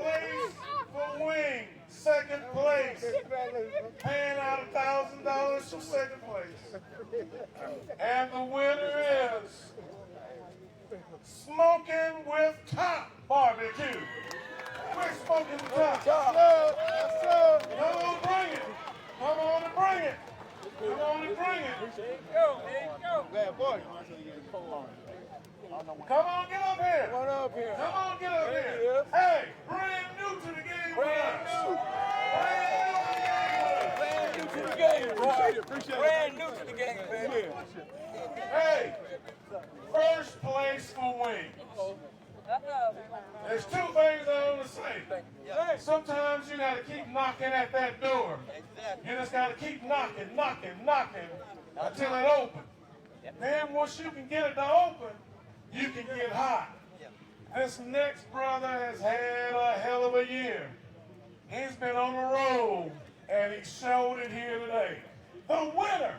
place for wings. 2nd place. Paying out $1,000 for 2nd place. And the winner is Smoking with Top Barbecue. We're smoking with Top. Come on, bring it. Come on and bring it. Come on and bring it. There you go. Bad boy. Come on, get up here. Come on up here. Come on, get up here. Hey, brand new to the game with us. Brand new to the game, boy. Brand new to the game, baby. Hey, 1st place for wings. There's 2 things I want to say. Sometimes you got to keep knocking at that door. You just got to keep knocking until it opens. Then once you can get it to open, you can get hot. This next brother has had a hell of a year. He's been on the road, and he showed it here today. The winner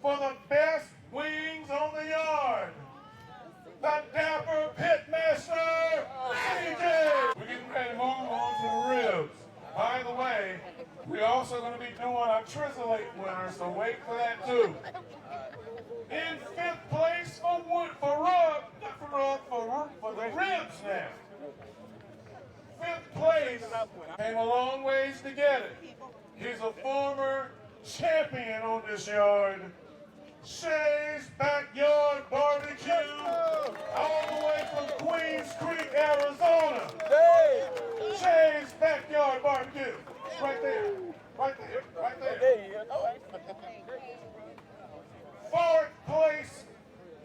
for the best wings on the yard, the Dapper Pitmaster, DJ. We're getting ready to move on to the ribs. By the way, we're also going to be doing our Trizzolate winner, so wait for that too. In 5th place for the ribs now. 5th place came a long ways to get it. He's a former champion on this yard. Shay's Backyard Barbecue, all the way from Queens Creek, Arizona. Shay's Backyard Barbecue. Right there. Right there. Right there. 4th place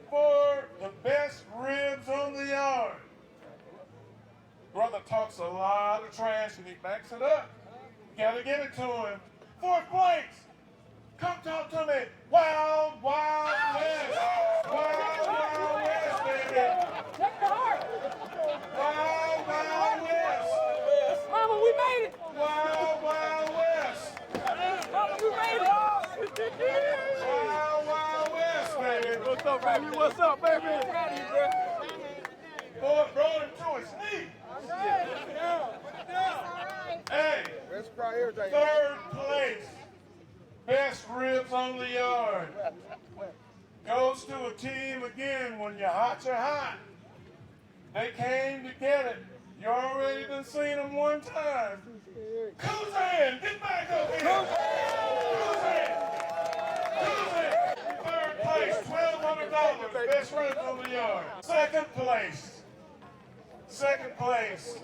for the best ribs on the yard. Brother talks a lot of trash and he backs it up. You gotta give it to him. 4th place. Come talk to me. Wild, wild west. Wild, wild west, baby. Wild, wild west. Mama, we made it. Wild, wild west. Mama, we made it. Wild, wild west, baby. What's up, baby? What's up, baby? Boy brought him to his knee. Hey, 3rd place. Best ribs on the yard. Goes to a team again. When you're hot, you're hot. They came to get it. You already done seen him one time. Kuzan, get back up here. Kuzan. Third place, $1,200. Best friends on the yard. Second place,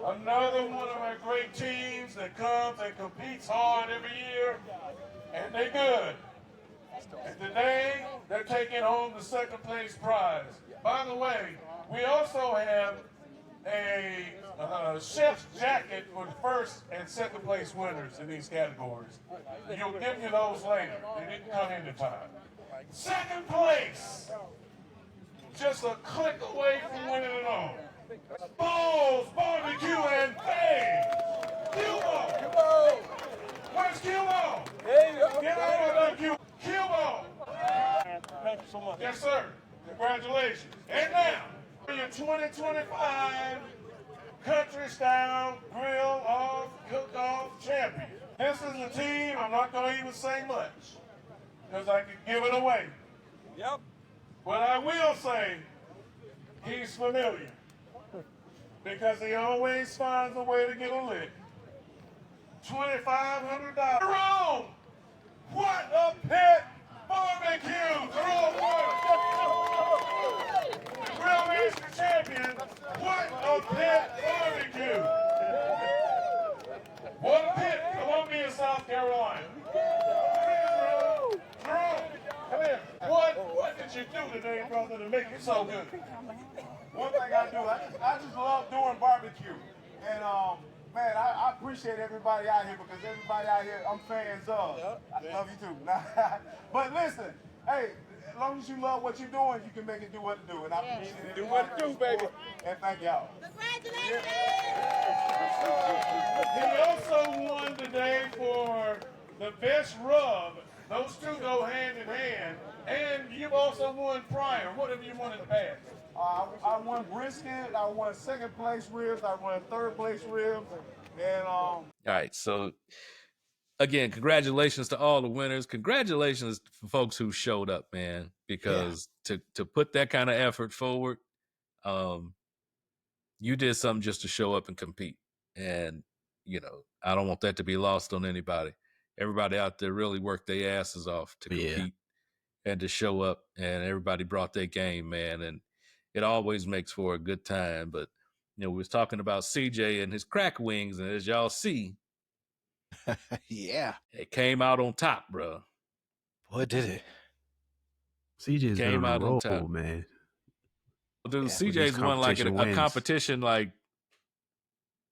another one of our great teams that comes and competes hard every year, and they're good. And today, they're taking home the second place prize. By the way, we also have a chef's jacket for the first and second place winners in these categories. You'll give you those later. They didn't come in time. Second place, just a click away from winning it all. Balls, barbecue, and bang! Cubo! Where's Cubo? Get out of there, Cubo! Thank you so much. Yes, sir. Congratulations. And now, for your 2025 Country Style Grill Off Cook-Off Champion. This is the team. I'm not going to even say much because I could give it away. Yep. But I will say he's familiar because he always finds a way to get a lick. $2,500. Jerome! What a pit barbecue! Jerome Grillmaster Champion, what a pit barbecue! What a pit, Columbia, South Carolina. Jerome, come here. What did you do today, brother, to make it so good? One thing I do, I just love doing barbecue. And man, I appreciate everybody out here because everybody out here I'm fans of. I love you too. But listen, hey, as long as you love what you're doing, you can make it do what it do. And I appreciate it. Do what it do, baby. And thank y'all. Congratulations! He also won today for the best rub. Those two go hand in hand. And you've also won prior. What have you won in the past? I won brisket. I won second place ribs. I won third place ribs. And All right, so again, congratulations to all the winners. Congratulations for folks who showed up, man, because to put that kind of effort forward, you did something just to show up and compete. And, you know, I don't want that to be lost on anybody. Everybody out there really worked their asses off to compete and to show up, and everybody brought their game, man. And it always makes for a good time. But, you know, we was talking about CJ and his crack wings, and as y'all see, it came out on top, bro. Boy, did it. CJ's Came been on out a on roll, top. man. Dude, With CJ's these won like a competition competition like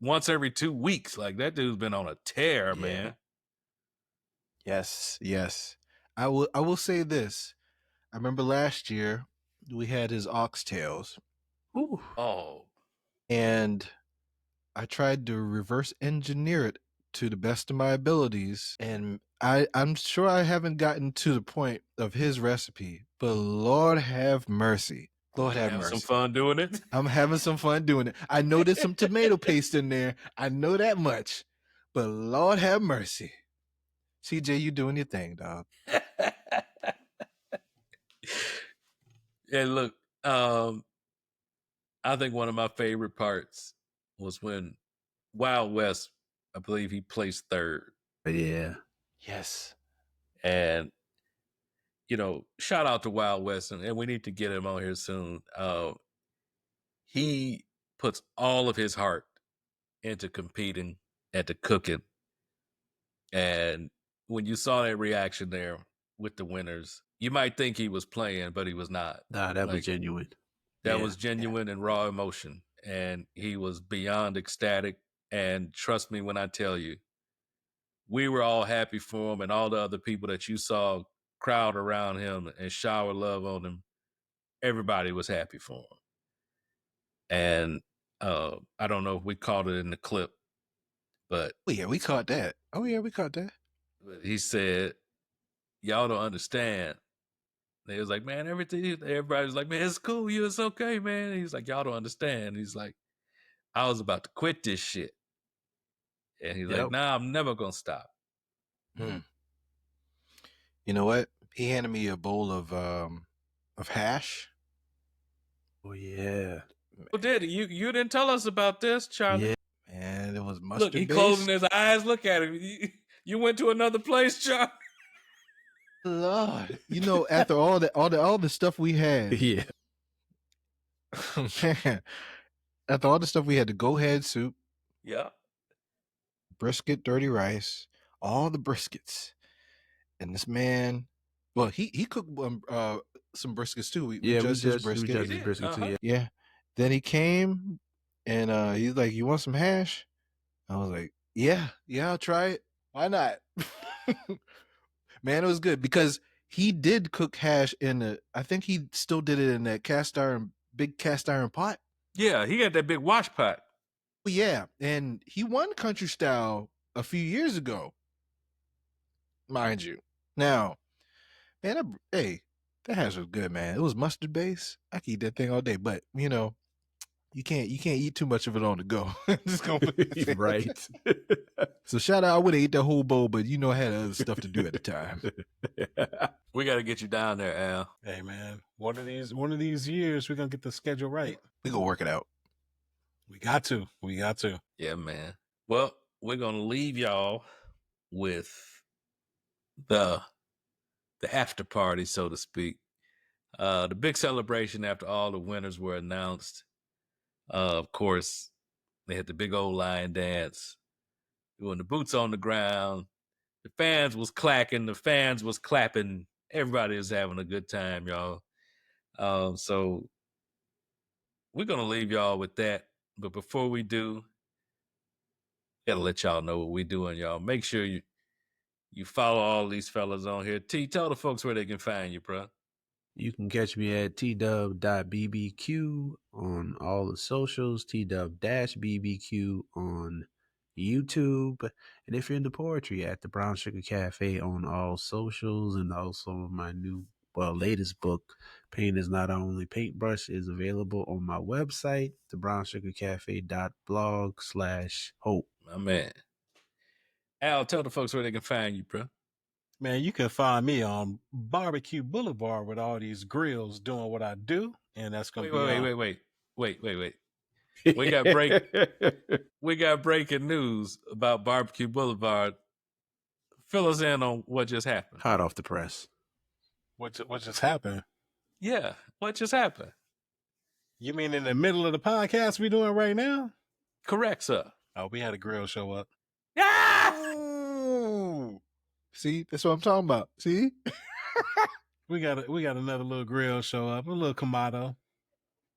once every 2 weeks. Like that dude's been on a tear, man. Yes. I will say this. I remember last year we had his oxtails. Ooh. Oh. And I tried to reverse engineer it to the best of my abilities. And I'm sure I haven't gotten to the point of his recipe, but Lord have mercy. Lord have mercy. Some fun doing it. I'm having some fun doing it. I know there's some tomato paste in there. I know that much. But Lord have mercy. CJ, you doing your thing, dog. Yeah, look, I think one of my favorite parts was when Wild West, I believe he placed third. Yeah. Yes. And, you know, shout out to Wild West, and we need to get him on here soon. He puts all of his heart into competing and to cooking. And when you saw that reaction there with the winners, you might think he was playing, but he was not. Nah, that was genuine. That was genuine and raw emotion. And he was beyond ecstatic. And trust me when I tell you, we were all happy for him, and all the other people that you saw crowd around him and shower love on him, everybody was happy for him. And I don't know if we caught it in the clip, but we caught that. We caught that. He said, y'all don't understand. They was like, man, everybody was like, man, it's cool. It's okay, man. And he's like, y'all don't understand. He's like, I was about to quit this shit. And he's like, nah, I'm never going to stop. You know what? He handed me a bowl of hash. Oh, yeah. Who did it? You didn't tell us about this, Charlie. Yeah, man, it was mustard Look, he based. closing his eyes. Look at him. You went to another place, Charlie. Lord, you know, after all the stuff we had, Yeah. man, after all the stuff we had, the go ahead soup, Yeah. brisket, dirty rice, all the briskets, and this man, well, he cooked some briskets too. We judged his brisket. too. Yeah. Then he came and he's like, "You want some hash?" I was like, "Yeah, I'll try it. Why not?" Man, it was good because he did cook hash I think he still did it in that big cast iron pot. Yeah, he got that big wash pot. Yeah, and he won country style a few years ago, mind you. Now, man, that hash was good, man. It was mustard based. I could eat that thing all day, but you know, you can't eat too much of it on the go. Just gonna put it right. So shout out, I would have ate that whole bowl, but you know, I had other stuff to do at the time. We got to get you down there, Al. Hey man, one of these years we're gonna get the schedule right. We gonna work it out. We got to. Yeah, man. Well, we're gonna leave y'all with the after party, so to speak. The big celebration after all the winners were announced. Of course, they had the big old lion dance, doing the boots on the ground. The fans was clacking, the fans was clapping. Everybody was having a good time, y'all. So we're gonna leave y'all with that. But before we do, gotta let y'all know what we're doing, y'all. Make sure you follow all these fellas on here. T, tell the folks where they can find you, bro. You can catch me at twdub.bbq on all the socials, twdub-bbq on YouTube. And if you're into poetry, at the Brown Sugar Cafe on all socials, and also my latest book, Paint is Not Only Paintbrush, is available on my website, thebrownsugarcafe.blog/hope. My man. Al, tell the folks where they can find you, bro. Man, you can find me on Barbecue Boulevard with all these grills doing what I do, and that's gonna wait. We got breaking news about Barbecue Boulevard. Fill us in on what just happened. Hot off the press. What just happened? Yeah, what just happened? You mean in the middle of the podcast we doing right now? Correct, sir. Oh, we had a grill show up. Ooh. See, that's what I'm talking about. See, we got another little grill show up, a little Kamado.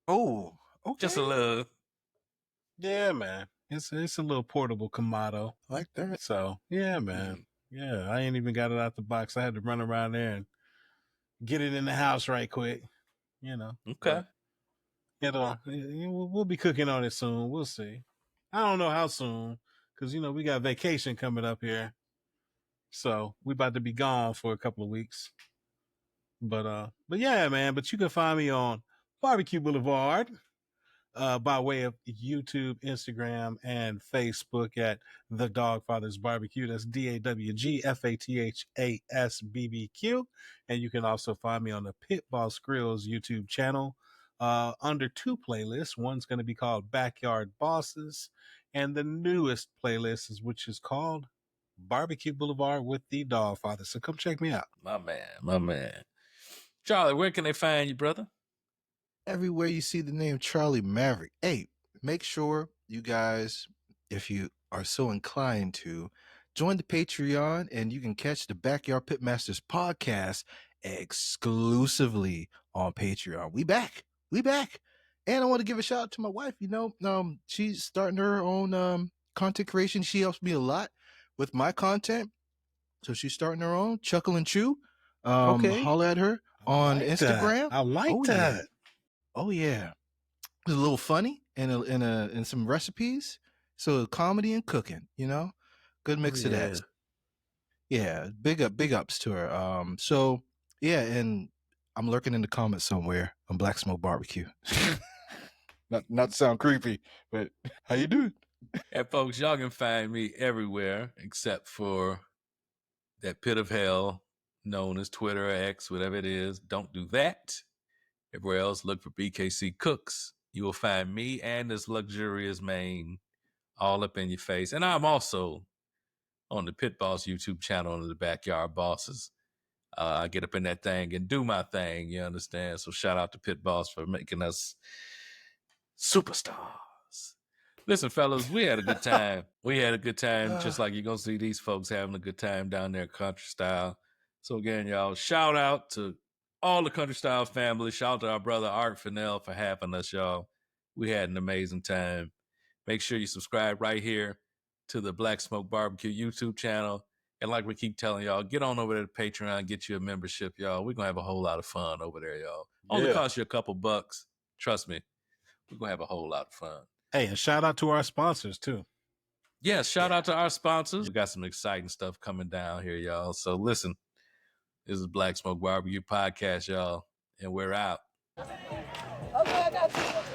Oh, okay. Just a little. Yeah, man. It's a little portable Kamado. I like that. So yeah, man. Yeah, I ain't even got it out the box. I had to run around there and get it in the house right quick. You know. Okay. We'll be cooking on it soon. We'll see. I don't know how soon, because we got vacation coming up here. So we about to be gone for a couple of weeks. But yeah, man. But you can find me on Barbecue Boulevard by way of YouTube, Instagram, and Facebook at The Dogfather's Barbecue. That's DAWGFATHAS BBQ. And you can also find me on the Pit Boss Grills YouTube channel under two playlists. One's going to be called Backyard Bosses, and the newest playlist which is called Barbecue Boulevard with the Dogfather. So come check me out. My man. Charlie, where can they find you, brother? Everywhere you see the name Charlie Maverick. Hey, make sure you guys, if you are so inclined to, join the Patreon, and you can catch the Backyard Pitmasters podcast exclusively on Patreon. We back. And I want to give a shout out to my wife. She's starting her own content creation. She helps me a lot with my content. So she's starting her own, Chuckle and Chew. Okay. Holler at her on Instagram. I like that. Yeah. Oh yeah, it's a little funny and some recipes. So comedy and cooking, good mix of that. Yeah, big ups to her. So yeah, and I'm lurking in the comments somewhere on Black Smoke Barbecue. not to sound creepy, but how you doing? And folks, y'all can find me everywhere except for that pit of hell known as Twitter or X, whatever it is. Don't do that. Everywhere else, look for BKC Cooks. You will find me and this luxurious mane all up in your face. And I'm also on the Pit Boss YouTube channel under the Backyard Bosses. I get up in that thing and do my thing, you understand? So shout out to Pit Boss for making us superstars. Listen, fellas, we had a good time. We had a good time, just like you're going to see these folks having a good time down there, country style. So again, y'all, shout out to all the country style family. Shout out to our brother Art Fennell for having us, y'all. We had an amazing time. Make sure you subscribe right here to the Black Smoke BBQ YouTube channel. And like we keep telling y'all, get on over there to Patreon, get you a membership, y'all. We're going to have a whole lot of fun over there, y'all. Only cost you a couple bucks. Trust me, we're going to have a whole lot of fun. Hey, and shout out to our sponsors, too. Yes, shout out to our sponsors. We got some exciting stuff coming down here, y'all. So listen, this is Black Smoke BBQ Podcast, y'all. And we're out. Okay, I got you.